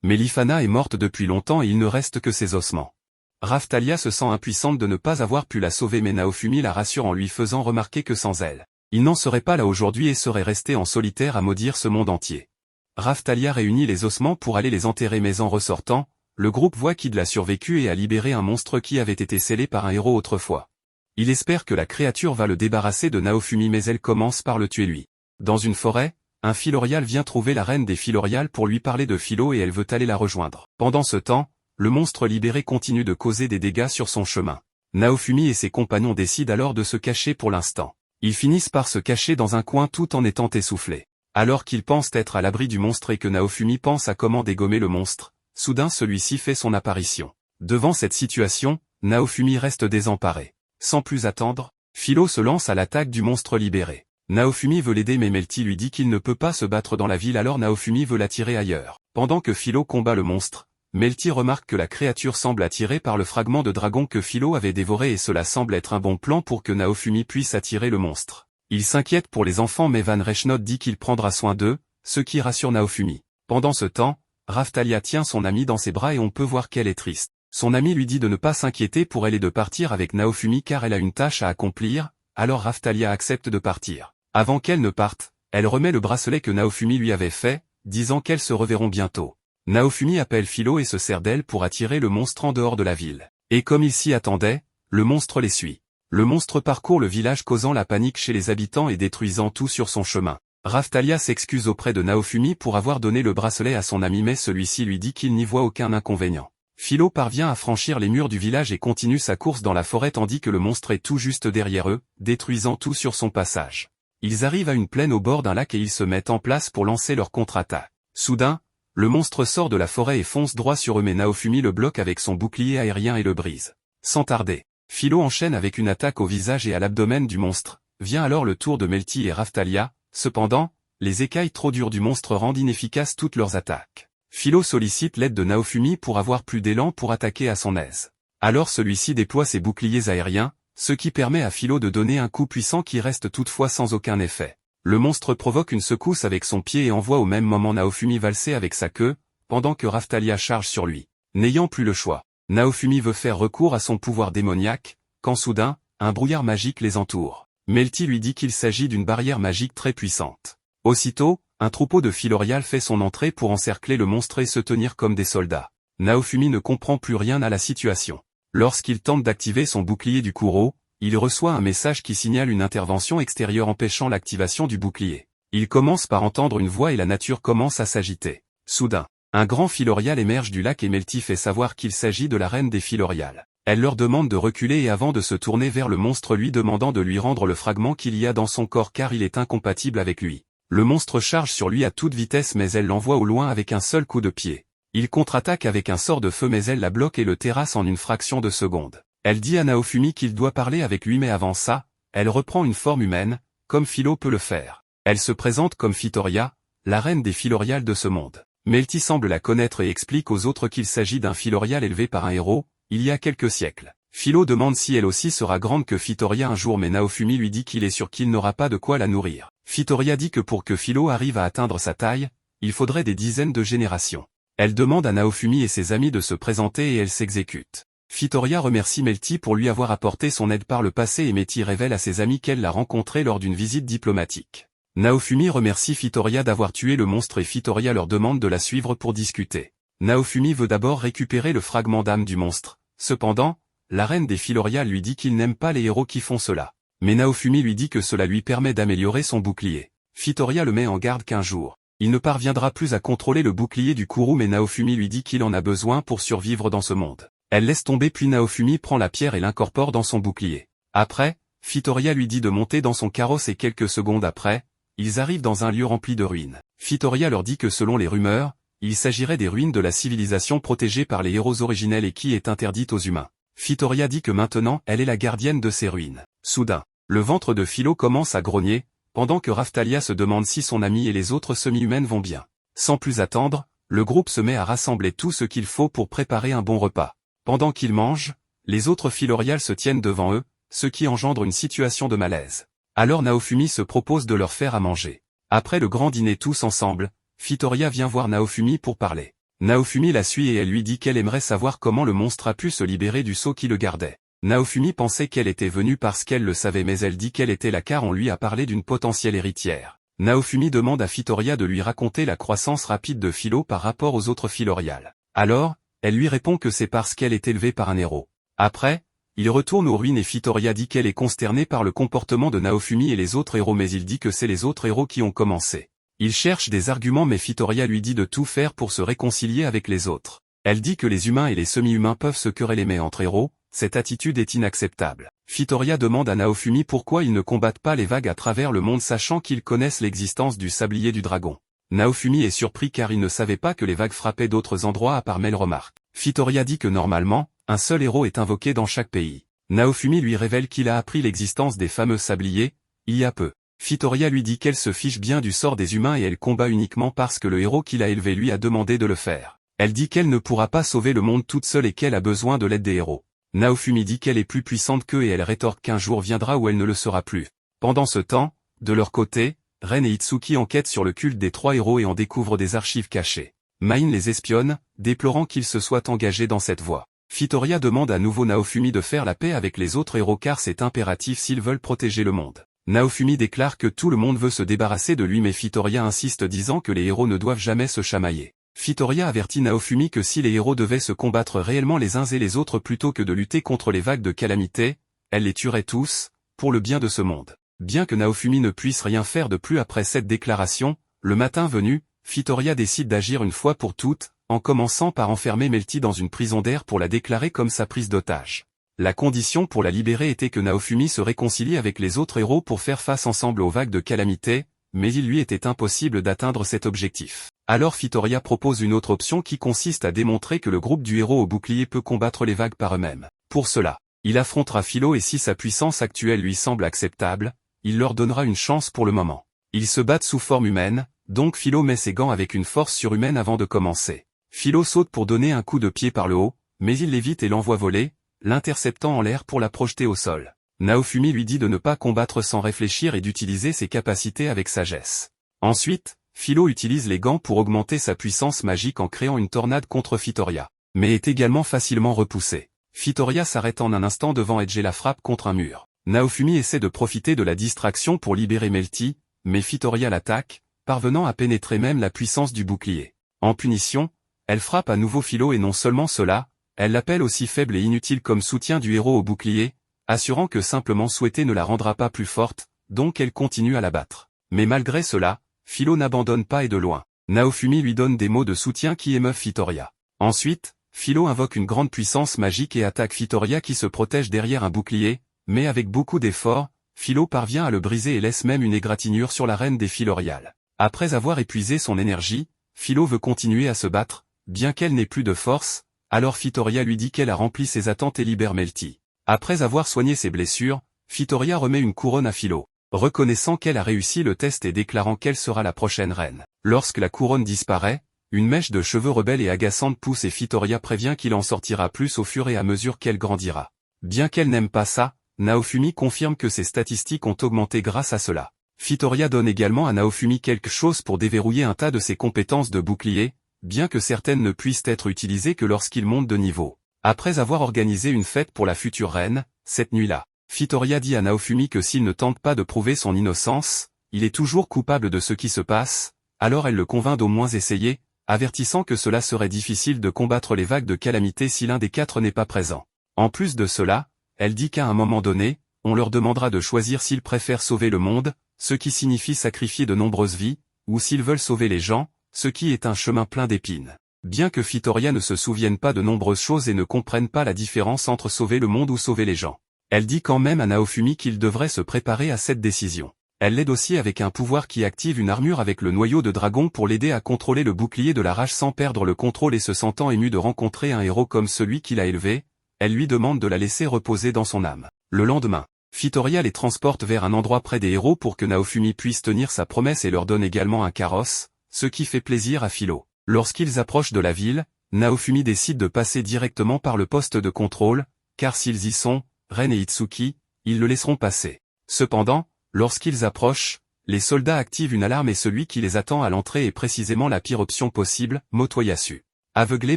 Mais Lifana est morte depuis longtemps et il ne reste que ses ossements. Raphtalia se sent impuissante de ne pas avoir pu la sauver mais Naofumi la rassure en lui faisant remarquer que sans elle, il n'en serait pas là aujourd'hui et serait resté en solitaire à maudire ce monde entier. Raphtalia réunit les ossements pour aller les enterrer mais en ressortant, le groupe voit qu'Id a survécu et a libéré un monstre qui avait été scellé par un héros autrefois. Il espère que la créature va le débarrasser de Naofumi mais elle commence par le tuer lui. Dans une forêt, un Philorial vient trouver la reine des Philoriales pour lui parler de Philo et elle veut aller la rejoindre. Pendant ce temps, le monstre libéré continue de causer des dégâts sur son chemin. Naofumi et ses compagnons décident alors de se cacher pour l'instant. Ils finissent par se cacher dans un coin tout en étant essoufflés. Alors qu'ils pensent être à l'abri du monstre et que Naofumi pense à comment dégommer le monstre, soudain celui-ci fait son apparition. Devant cette situation, Naofumi reste désemparé. Sans plus attendre, Philo se lance à l'attaque du monstre libéré. Naofumi veut l'aider mais Melty lui dit qu'il ne peut pas se battre dans la ville alors Naofumi veut l'attirer ailleurs. Pendant que Philo combat le monstre, Melty remarque que la créature semble attirée par le fragment de dragon que Philo avait dévoré et cela semble être un bon plan pour que Naofumi puisse attirer le monstre. Il s'inquiète pour les enfants mais Van Rechnot dit qu'il prendra soin d'eux, ce qui rassure Naofumi. Pendant ce temps, Raphtalia tient son amie dans ses bras et on peut voir qu'elle est triste. Son ami lui dit de ne pas s'inquiéter pour elle et de partir avec Naofumi car elle a une tâche à accomplir, alors Raphtalia accepte de partir. Avant qu'elle ne parte, elle remet le bracelet que Naofumi lui avait fait, disant qu'elles se reverront bientôt. Naofumi appelle Philo et se sert d'elle pour attirer le monstre en dehors de la ville. Et comme il s'y attendait, le monstre les suit. Le monstre parcourt le village causant la panique chez les habitants et détruisant tout sur son chemin. Raphtalia s'excuse auprès de Naofumi pour avoir donné le bracelet à son ami mais celui-ci lui dit qu'il n'y voit aucun inconvénient. Philo parvient à franchir les murs du village et continue sa course dans la forêt tandis que le monstre est tout juste derrière eux, détruisant tout sur son passage. Ils arrivent à une plaine au bord d'un lac et ils se mettent en place pour lancer leur contre-attaque. Soudain, le monstre sort de la forêt et fonce droit sur eux mais Naofumi le bloque avec son bouclier aérien et le brise. Sans tarder, Philo enchaîne avec une attaque au visage et à l'abdomen du monstre. Vient alors le tour de Melty et Raphtalia, cependant, les écailles trop dures du monstre rendent inefficaces toutes leurs attaques. Philo sollicite l'aide de Naofumi pour avoir plus d'élan pour attaquer à son aise. Alors celui-ci déploie ses boucliers aériens, ce qui permet à Philo de donner un coup puissant qui reste toutefois sans aucun effet. Le monstre provoque une secousse avec son pied et envoie au même moment Naofumi valser avec sa queue, pendant que Raphtalia charge sur lui. N'ayant plus le choix, Naofumi veut faire recours à son pouvoir démoniaque, quand soudain, un brouillard magique les entoure. Melty lui dit qu'il s'agit d'une barrière magique très puissante. Aussitôt, un troupeau de Philorial fait son entrée pour encercler le monstre et se tenir comme des soldats. Naofumi ne comprend plus rien à la situation. Lorsqu'il tente d'activer son bouclier du Kuro, il reçoit un message qui signale une intervention extérieure empêchant l'activation du bouclier. Il commence par entendre une voix et la nature commence à s'agiter. Soudain, un grand Philorial émerge du lac et Melty fait savoir qu'il s'agit de la reine des Philorial. Elle leur demande de reculer et avant de se tourner vers le monstre lui demandant de lui rendre le fragment qu'il y a dans son corps car il est incompatible avec lui. Le monstre charge sur lui à toute vitesse mais elle l'envoie au loin avec un seul coup de pied. Il contre-attaque avec un sort de feu mais elle la bloque et le terrasse en une fraction de seconde. Elle dit à Naofumi qu'il doit parler avec lui mais avant ça, elle reprend une forme humaine, comme Philo peut le faire. Elle se présente comme Phitoria, la reine des Philorial de ce monde. Melty semble la connaître et explique aux autres qu'il s'agit d'un Philorial élevé par un héros, il y a quelques siècles. Philo demande si elle aussi sera grande que Phitoria un jour mais Naofumi lui dit qu'il est sûr qu'il n'aura pas de quoi la nourrir. Phitoria dit que pour que Philo arrive à atteindre sa taille, il faudrait des dizaines de générations. Elle demande à Naofumi et ses amis de se présenter et elle s'exécute. Phitoria remercie Melty pour lui avoir apporté son aide par le passé et Melty révèle à ses amis qu'elle l'a rencontré lors d'une visite diplomatique. Naofumi remercie Phitoria d'avoir tué le monstre et Phitoria leur demande de la suivre pour discuter. Naofumi veut d'abord récupérer le fragment d'âme du monstre. Cependant, la reine des Philorial lui dit qu'il n'aime pas les héros qui font cela. Mais Naofumi lui dit que cela lui permet d'améliorer son bouclier. Fitoria le met en garde qu'un jour, il ne parviendra plus à contrôler le bouclier du Kuru, mais Naofumi lui dit qu'il en a besoin pour survivre dans ce monde. Elle laisse tomber, puis Naofumi prend la pierre et l'incorpore dans son bouclier. Après, Fitoria lui dit de monter dans son carrosse et quelques secondes après, ils arrivent dans un lieu rempli de ruines. Fitoria leur dit que selon les rumeurs, il s'agirait des ruines de la civilisation protégée par les héros originels et qui est interdite aux humains. Fitoria dit que maintenant elle est la gardienne de ces ruines. Soudain, le ventre de Philo commence à grogner, pendant que Raftalia se demande si son ami et les autres semi-humaines vont bien. Sans plus attendre, le groupe se met à rassembler tout ce qu'il faut pour préparer un bon repas. Pendant qu'ils mangent, les autres Philoriales se tiennent devant eux, ce qui engendre une situation de malaise. Alors Naofumi se propose de leur faire à manger. Après le grand dîner tous ensemble, Fitoria vient voir Naofumi pour parler. Naofumi la suit et elle lui dit qu'elle aimerait savoir comment le monstre a pu se libérer du sceau qui le gardait. Naofumi pensait qu'elle était venue parce qu'elle le savait, mais elle dit qu'elle était là car on lui a parlé d'une potentielle héritière. Naofumi demande à Fitoria de lui raconter la croissance rapide de Philo par rapport aux autres Philoriales. Alors, elle lui répond que c'est parce qu'elle est élevée par un héros. Après, il retourne aux ruines et Fitoria dit qu'elle est consternée par le comportement de Naofumi et les autres héros, mais il dit que c'est les autres héros qui ont commencé. Il cherche des arguments, mais Fitoria lui dit de tout faire pour se réconcilier avec les autres. Elle dit que les humains et les semi-humains peuvent se quereller, mais entre héros, cette attitude est inacceptable. Fitoria demande à Naofumi pourquoi ils ne combattent pas les vagues à travers le monde, sachant qu'ils connaissent l'existence du sablier du dragon. Naofumi est surpris car il ne savait pas que les vagues frappaient d'autres endroits à part Melromark. Fitoria dit que normalement, un seul héros est invoqué dans chaque pays. Naofumi lui révèle qu'il a appris l'existence des fameux sabliers, il y a peu. Fitoria lui dit qu'elle se fiche bien du sort des humains et elle combat uniquement parce que le héros qui l'a élevé lui a demandé de le faire. Elle dit qu'elle ne pourra pas sauver le monde toute seule et qu'elle a besoin de l'aide des héros. Naofumi dit qu'elle est plus puissante qu'eux et elle rétorque qu'un jour viendra où elle ne le sera plus. Pendant ce temps, de leur côté, Ren et Itsuki enquêtent sur le culte des trois héros et en découvrent des archives cachées. Main les espionne, déplorant qu'ils se soient engagés dans cette voie. Fitoria demande à nouveau Naofumi de faire la paix avec les autres héros car c'est impératif s'ils veulent protéger le monde. Naofumi déclare que tout le monde veut se débarrasser de lui, mais Fitoria insiste disant que les héros ne doivent jamais se chamailler. Fitoria avertit Naofumi que si les héros devaient se combattre réellement les uns et les autres plutôt que de lutter contre les vagues de calamité, elle les tuerait tous, pour le bien de ce monde. Bien que Naofumi ne puisse rien faire de plus après cette déclaration, le matin venu, Fitoria décide d'agir une fois pour toutes, en commençant par enfermer Melty dans une prison d'air pour la déclarer comme sa prise d'otage. La condition pour la libérer était que Naofumi se réconcilie avec les autres héros pour faire face ensemble aux vagues de calamité, mais il lui était impossible d'atteindre cet objectif. Alors Fitoria propose une autre option qui consiste à démontrer que le groupe du héros au bouclier peut combattre les vagues par eux-mêmes. Pour cela, il affrontera Philo et si sa puissance actuelle lui semble acceptable, il leur donnera une chance pour le moment. Ils se battent sous forme humaine, donc Philo met ses gants avec une force surhumaine avant de commencer. Philo saute pour donner un coup de pied par le haut, mais il l'évite et l'envoie voler, l'interceptant en l'air pour la projeter au sol. Naofumi lui dit de ne pas combattre sans réfléchir et d'utiliser ses capacités avec sagesse. Ensuite, Philo utilise les gants pour augmenter sa puissance magique en créant une tornade contre Fitoria, mais est également facilement repoussé. Fitoria s'arrête en un instant devant Edge et la frappe contre un mur. Naofumi essaie de profiter de la distraction pour libérer Melty, mais Fitoria l'attaque, parvenant à pénétrer même la puissance du bouclier. En punition, elle frappe à nouveau Philo et non seulement cela, elle l'appelle aussi faible et inutile comme soutien du héros au bouclier, assurant que simplement souhaiter ne la rendra pas plus forte, donc elle continue à la battre. Mais malgré cela, Philo n'abandonne pas et de loin. Naofumi lui donne des mots de soutien qui émeuvent Fitoria. Ensuite, Philo invoque une grande puissance magique et attaque Fitoria qui se protège derrière un bouclier, mais avec beaucoup d'efforts, Philo parvient à le briser et laisse même une égratignure sur la reine des Philoriales. Après avoir épuisé son énergie, Philo veut continuer à se battre, bien qu'elle n'ait plus de force, alors Fitoria lui dit qu'elle a rempli ses attentes et libère Melty. Après avoir soigné ses blessures, Fitoria remet une couronne à Philo, reconnaissant qu'elle a réussi le test et déclarant qu'elle sera la prochaine reine. Lorsque la couronne disparaît, une mèche de cheveux rebelle et agaçante pousse et Fitoria prévient qu'il en sortira plus au fur et à mesure qu'elle grandira. Bien qu'elle n'aime pas ça, Naofumi confirme que ses statistiques ont augmenté grâce à cela. Fitoria donne également à Naofumi quelque chose pour déverrouiller un tas de ses compétences de bouclier, bien que certaines ne puissent être utilisées que lorsqu'il monte de niveau. Après avoir organisé une fête pour la future reine, cette nuit-là, Fitoria dit à Naofumi que s'il ne tente pas de prouver son innocence, il est toujours coupable de ce qui se passe, alors elle le convainc d'au moins essayer, avertissant que cela serait difficile de combattre les vagues de calamité si l'un des quatre n'est pas présent. En plus de cela, elle dit qu'à un moment donné, on leur demandera de choisir s'ils préfèrent sauver le monde, ce qui signifie sacrifier de nombreuses vies, ou s'ils veulent sauver les gens, ce qui est un chemin plein d'épines. Bien que Fitoria ne se souvienne pas de nombreuses choses et ne comprenne pas la différence entre sauver le monde ou sauver les gens, elle dit quand même à Naofumi qu'il devrait se préparer à cette décision. Elle l'aide aussi avec un pouvoir qui active une armure avec le noyau de dragon pour l'aider à contrôler le bouclier de la rage sans perdre le contrôle et se sentant émue de rencontrer un héros comme celui qu'il a élevé, elle lui demande de la laisser reposer dans son âme. Le lendemain, Fitoria les transporte vers un endroit près des héros pour que Naofumi puisse tenir sa promesse et leur donne également un carrosse, ce qui fait plaisir à Philo. Lorsqu'ils approchent de la ville, Naofumi décide de passer directement par le poste de contrôle, car s'ils y sont, Ren et Itsuki, ils le laisseront passer. Cependant, lorsqu'ils approchent, les soldats activent une alarme et celui qui les attend à l'entrée est précisément la pire option possible, Motoyasu. Aveuglé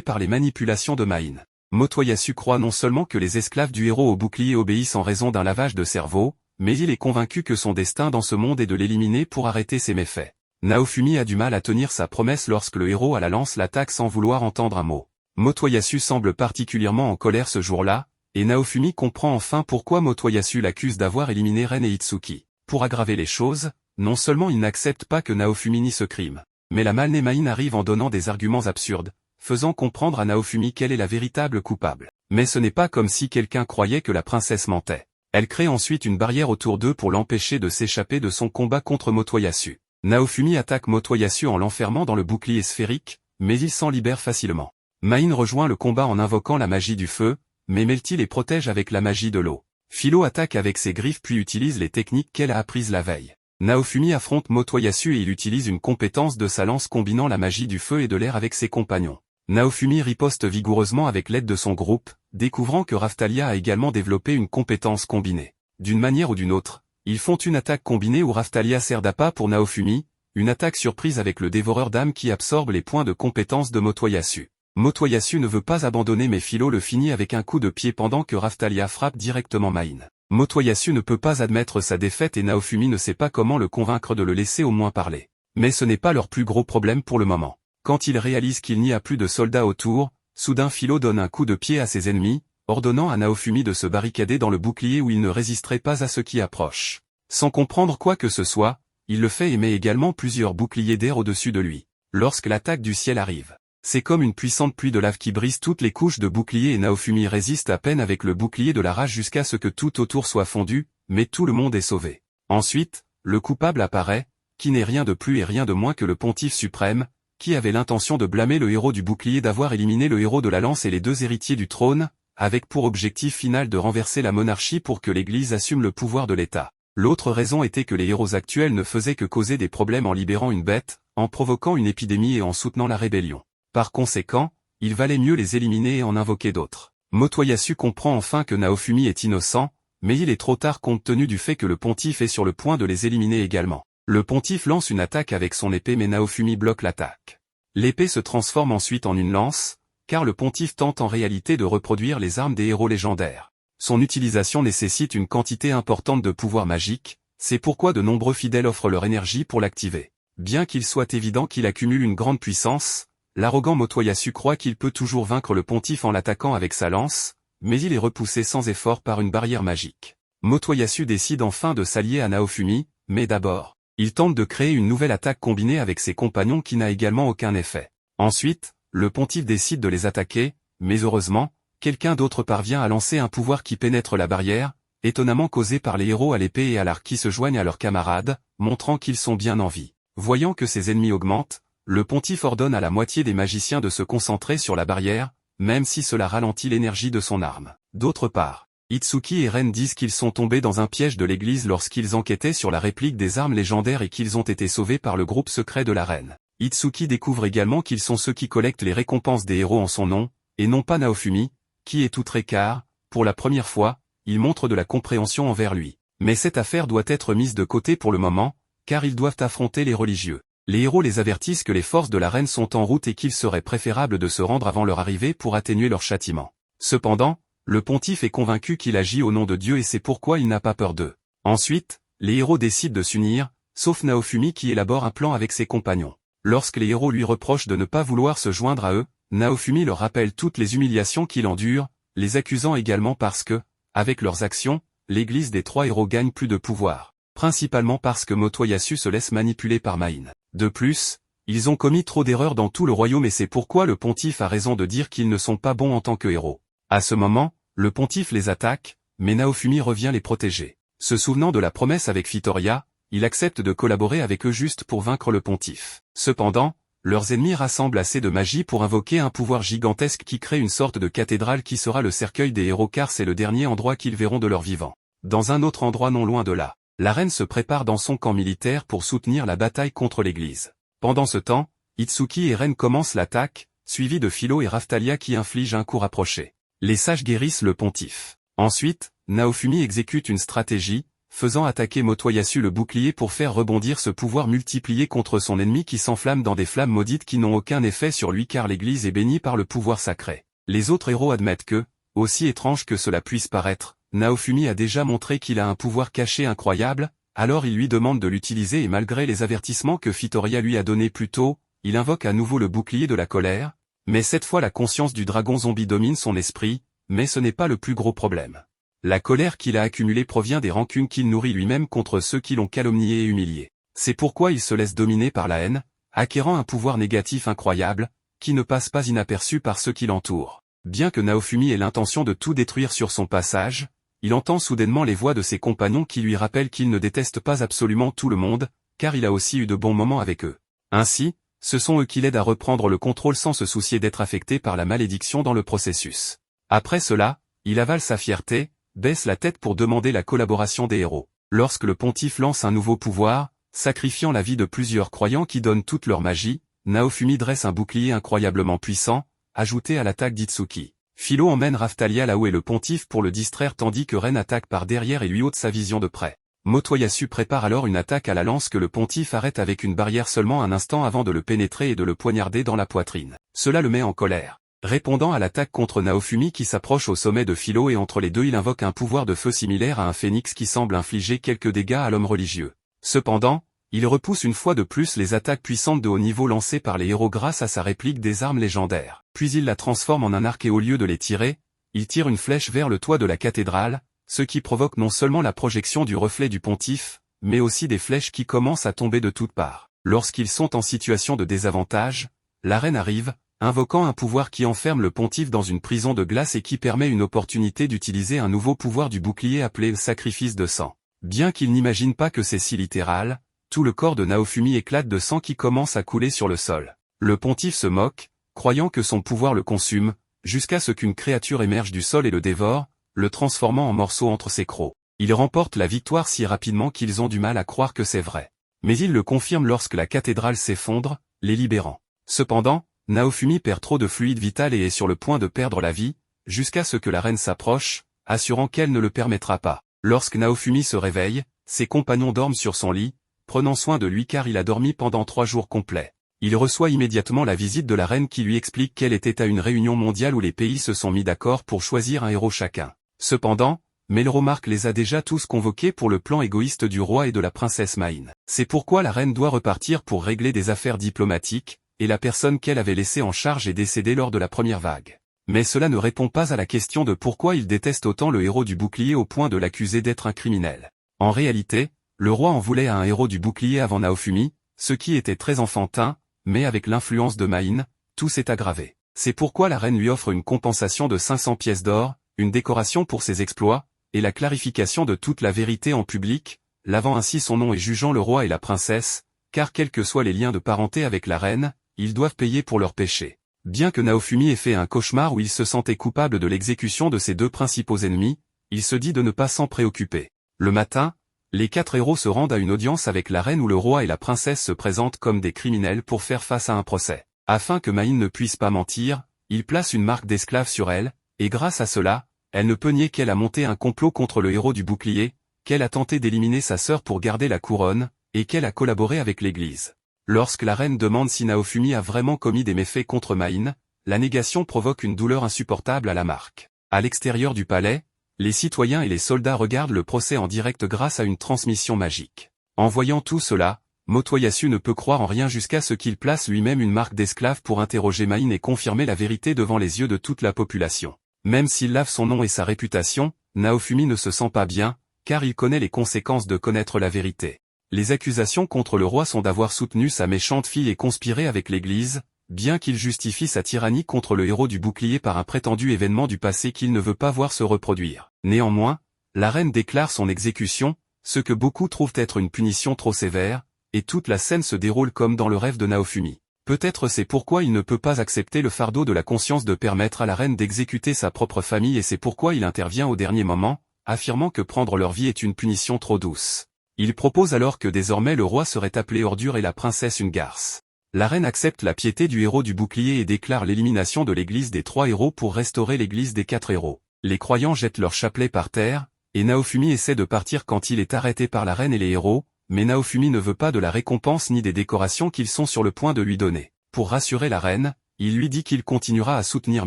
par les manipulations de Main, Motoyasu croit non seulement que les esclaves du héros au bouclier obéissent en raison d'un lavage de cerveau, mais il est convaincu que son destin dans ce monde est de l'éliminer pour arrêter ses méfaits. Naofumi a du mal à tenir sa promesse lorsque le héros à la lance l'attaque sans vouloir entendre un mot. Motoyasu semble particulièrement en colère ce jour-là, et Naofumi comprend enfin pourquoi Motoyasu l'accuse d'avoir éliminé Ren et Itsuki. Pour aggraver les choses, non seulement il n'accepte pas que Naofumi nie ce crime, mais la malnée Main arrive en donnant des arguments absurdes, faisant comprendre à Naofumi qu'elle est la véritable coupable. Mais ce n'est pas comme si quelqu'un croyait que la princesse mentait. Elle crée ensuite une barrière autour d'eux pour l'empêcher de s'échapper de son combat contre Motoyasu. Naofumi attaque Motoyasu en l'enfermant dans le bouclier sphérique, mais il s'en libère facilement. Main rejoint le combat en invoquant la magie du feu, mais Melty les protège avec la magie de l'eau. Philo attaque avec ses griffes puis utilise les techniques qu'elle a apprises la veille. Naofumi affronte Motoyasu et il utilise une compétence de sa lance combinant la magie du feu et de l'air avec ses compagnons. Naofumi riposte vigoureusement avec l'aide de son groupe, découvrant que Raftalia a également développé une compétence combinée. D'une manière ou d'une autre, ils font une attaque combinée où Raftalia sert d'appât pour Naofumi, une attaque surprise avec le dévoreur d'âme qui absorbe les points de compétence de Motoyasu. Motoyasu ne veut pas abandonner mais Philo le finit avec un coup de pied pendant que Raftalia frappe directement Main. Motoyasu ne peut pas admettre sa défaite et Naofumi ne sait pas comment le convaincre de le laisser au moins parler. Mais ce n'est pas leur plus gros problème pour le moment. Quand ils réalisent qu'il n'y a plus de soldats autour, soudain Philo donne un coup de pied à ses ennemis, ordonnant à Naofumi de se barricader dans le bouclier où il ne résisterait pas à ceux qui approchent. Sans comprendre quoi que ce soit, il le fait et met également plusieurs boucliers d'air au-dessus de lui. Lorsque l'attaque du ciel arrive, c'est comme une puissante pluie de lave qui brise toutes les couches de bouclier et Naofumi résiste à peine avec le bouclier de la rage jusqu'à ce que tout autour soit fondu, mais tout le monde est sauvé. Ensuite, le coupable apparaît, qui n'est rien de plus et rien de moins que le pontife suprême, qui avait l'intention de blâmer le héros du bouclier d'avoir éliminé le héros de la lance et les deux héritiers du trône, avec pour objectif final de renverser la monarchie pour que l'Église assume le pouvoir de l'État. L'autre raison était que les héros actuels ne faisaient que causer des problèmes en libérant une bête, en provoquant une épidémie et en soutenant la rébellion. Par conséquent, il valait mieux les éliminer et en invoquer d'autres. Motoyasu comprend enfin que Naofumi est innocent, mais il est trop tard compte tenu du fait que le pontife est sur le point de les éliminer également. Le pontife lance une attaque avec son épée mais Naofumi bloque l'attaque. L'épée se transforme ensuite en une lance, car le pontife tente en réalité de reproduire les armes des héros légendaires. Son utilisation nécessite une quantité importante de pouvoir magique, c'est pourquoi de nombreux fidèles offrent leur énergie pour l'activer. Bien qu'il soit évident qu'il accumule une grande puissance, l'arrogant Motoyasu croit qu'il peut toujours vaincre le pontife en l'attaquant avec sa lance, mais il est repoussé sans effort par une barrière magique. Motoyasu décide enfin de s'allier à Naofumi, mais d'abord, il tente de créer une nouvelle attaque combinée avec ses compagnons qui n'a également aucun effet. Ensuite, le pontife décide de les attaquer, mais heureusement, quelqu'un d'autre parvient à lancer un pouvoir qui pénètre la barrière, étonnamment causé par les héros à l'épée et à l'arc qui se joignent à leurs camarades, montrant qu'ils sont bien en vie. Voyant que ses ennemis augmentent, le pontife ordonne à la moitié des magiciens de se concentrer sur la barrière, même si cela ralentit l'énergie de son arme. D'autre part, Itsuki et Ren disent qu'ils sont tombés dans un piège de l'église lorsqu'ils enquêtaient sur la réplique des armes légendaires et qu'ils ont été sauvés par le groupe secret de la reine. Itsuki découvre également qu'ils sont ceux qui collectent les récompenses des héros en son nom, et non pas Naofumi, qui est outré car, pour la première fois, il montre de la compréhension envers lui. Mais cette affaire doit être mise de côté pour le moment, car ils doivent affronter les religieux. Les héros les avertissent que les forces de la reine sont en route et qu'il serait préférable de se rendre avant leur arrivée pour atténuer leur châtiment. Cependant, le pontife est convaincu qu'il agit au nom de Dieu et c'est pourquoi il n'a pas peur d'eux. Ensuite, les héros décident de s'unir, sauf Naofumi qui élabore un plan avec ses compagnons. Lorsque les héros lui reprochent de ne pas vouloir se joindre à eux, Naofumi leur rappelle toutes les humiliations qu'il endure, les accusant également parce que, avec leurs actions, l'église des trois héros gagne plus de pouvoir, principalement parce que Motoyasu se laisse manipuler par Main. De plus, ils ont commis trop d'erreurs dans tout le royaume et c'est pourquoi le pontife a raison de dire qu'ils ne sont pas bons en tant que héros. À ce moment, le pontife les attaque, mais Naofumi revient les protéger. Se souvenant de la promesse avec Fitoria, il accepte de collaborer avec eux juste pour vaincre le pontife. Cependant, leurs ennemis rassemblent assez de magie pour invoquer un pouvoir gigantesque qui crée une sorte de cathédrale qui sera le cercueil des héros car c'est le dernier endroit qu'ils verront de leur vivant. Dans un autre endroit non loin de là, la reine se prépare dans son camp militaire pour soutenir la bataille contre l'église. Pendant ce temps, Itsuki et Ren commencent l'attaque, suivis de Philo et Raftalia qui infligent un coup rapproché. Les sages guérissent le pontife. Ensuite, Naofumi exécute une stratégie, faisant attaquer Motoyasu le bouclier pour faire rebondir ce pouvoir multiplié contre son ennemi qui s'enflamme dans des flammes maudites qui n'ont aucun effet sur lui car l'église est bénie par le pouvoir sacré. Les autres héros admettent que, aussi étrange que cela puisse paraître, Naofumi a déjà montré qu'il a un pouvoir caché incroyable, alors il lui demande de l'utiliser et malgré les avertissements que Fitoria lui a donnés plus tôt, il invoque à nouveau le bouclier de la colère, mais cette fois la conscience du dragon zombie domine son esprit, mais ce n'est pas le plus gros problème. La colère qu'il a accumulée provient des rancunes qu'il nourrit lui-même contre ceux qui l'ont calomnié et humilié. C'est pourquoi il se laisse dominer par la haine, acquérant un pouvoir négatif incroyable, qui ne passe pas inaperçu par ceux qui l'entourent. Bien que Naofumi ait l'intention de tout détruire sur son passage, il entend soudainement les voix de ses compagnons qui lui rappellent qu'il ne déteste pas absolument tout le monde, car il a aussi eu de bons moments avec eux. Ainsi, ce sont eux qui l'aident à reprendre le contrôle sans se soucier d'être affecté par la malédiction dans le processus. Après cela, il avale sa fierté, baisse la tête pour demander la collaboration des héros. Lorsque le pontife lance un nouveau pouvoir, sacrifiant la vie de plusieurs croyants qui donnent toute leur magie, Naofumi dresse un bouclier incroyablement puissant, ajouté à l'attaque d'Itsuki. Philo emmène Raftalia là où est le pontife pour le distraire tandis que Ren attaque par derrière et lui ôte sa vision de près. Motoyasu prépare alors une attaque à la lance que le pontife arrête avec une barrière seulement un instant avant de le pénétrer et de le poignarder dans la poitrine. Cela le met en colère. Répondant à l'attaque contre Naofumi qui s'approche au sommet de Philo et entre les deux il invoque un pouvoir de feu similaire à un phénix qui semble infliger quelques dégâts à l'homme religieux. Cependant, il repousse une fois de plus les attaques puissantes de haut niveau lancées par les héros grâce à sa réplique des armes légendaires. Puis il la transforme en un arc et au lieu de les tirer, il tire une flèche vers le toit de la cathédrale, ce qui provoque non seulement la projection du reflet du pontife, mais aussi des flèches qui commencent à tomber de toutes parts. Lorsqu'ils sont en situation de désavantage, la reine arrive, invoquant un pouvoir qui enferme le pontife dans une prison de glace et qui permet une opportunité d'utiliser un nouveau pouvoir du bouclier appelé sacrifice de sang. Bien qu'il n'imagine pas que c'est si littéral, tout le corps de Naofumi éclate de sang qui commence à couler sur le sol. Le pontife se moque, croyant que son pouvoir le consume, jusqu'à ce qu'une créature émerge du sol et le dévore, le transformant en morceaux entre ses crocs. Il remporte la victoire si rapidement qu'ils ont du mal à croire que c'est vrai. Mais il le confirme lorsque la cathédrale s'effondre, les libérant. Cependant, Naofumi perd trop de fluide vital et est sur le point de perdre la vie, jusqu'à ce que la reine s'approche, assurant qu'elle ne le permettra pas. Lorsque Naofumi se réveille, ses compagnons dorment sur son lit, prenant soin de lui car il a dormi pendant 3 jours complets. Il reçoit immédiatement la visite de la reine qui lui explique qu'elle était à une réunion mondiale où les pays se sont mis d'accord pour choisir un héros chacun. Cependant, Melromark les a déjà tous convoqués pour le plan égoïste du roi et de la princesse Main. C'est pourquoi la reine doit repartir pour régler des affaires diplomatiques, et la personne qu'elle avait laissée en charge est décédée lors de la première vague. Mais cela ne répond pas à la question de pourquoi il déteste autant le héros du bouclier au point de l'accuser d'être un criminel. En réalité, le roi en voulait à un héros du bouclier avant Naofumi, ce qui était très enfantin, mais avec l'influence de Main, tout s'est aggravé. C'est pourquoi la reine lui offre une compensation de 500 pièces d'or, une décoration pour ses exploits, et la clarification de toute la vérité en public, lavant ainsi son nom et jugeant le roi et la princesse, car quels que soient les liens de parenté avec la reine, ils doivent payer pour leurs péchés. Bien que Naofumi ait fait un cauchemar où il se sentait coupable de l'exécution de ses 2 principaux ennemis, il se dit de ne pas s'en préoccuper. Le matin, les 4 héros se rendent à une audience avec la reine où le roi et la princesse se présentent comme des criminels pour faire face à un procès. Afin que Main ne puisse pas mentir, il place une marque d'esclave sur elle, et grâce à cela, elle ne peut nier qu'elle a monté un complot contre le héros du bouclier, qu'elle a tenté d'éliminer sa sœur pour garder la couronne, et qu'elle a collaboré avec l'église. Lorsque la reine demande si Naofumi a vraiment commis des méfaits contre Main, la négation provoque une douleur insupportable à la marque. À l'extérieur du palais, les citoyens et les soldats regardent le procès en direct grâce à une transmission magique. En voyant tout cela, Motoyasu ne peut croire en rien jusqu'à ce qu'il place lui-même une marque d'esclave pour interroger Main et confirmer la vérité devant les yeux de toute la population. Même s'il lave son nom et sa réputation, Naofumi ne se sent pas bien, car il connaît les conséquences de connaître la vérité. Les accusations contre le roi sont d'avoir soutenu sa méchante fille et conspiré avec l'Église, bien qu'il justifie sa tyrannie contre le héros du bouclier par un prétendu événement du passé qu'il ne veut pas voir se reproduire. Néanmoins, la reine déclare son exécution, ce que beaucoup trouvent être une punition trop sévère, et toute la scène se déroule comme dans le rêve de Naofumi. Peut-être c'est pourquoi il ne peut pas accepter le fardeau de la conscience de permettre à la reine d'exécuter sa propre famille et c'est pourquoi il intervient au dernier moment, affirmant que prendre leur vie est une punition trop douce. Il propose alors que désormais le roi serait appelé ordure et la princesse une garce. La reine accepte la piété du héros du bouclier et déclare l'élimination de l'église des 3 héros pour restaurer l'église des 4 héros. Les croyants jettent leur chapelet par terre, et Naofumi essaie de partir quand il est arrêté par la reine et les héros, mais Naofumi ne veut pas de la récompense ni des décorations qu'ils sont sur le point de lui donner. Pour rassurer la reine, il lui dit qu'il continuera à soutenir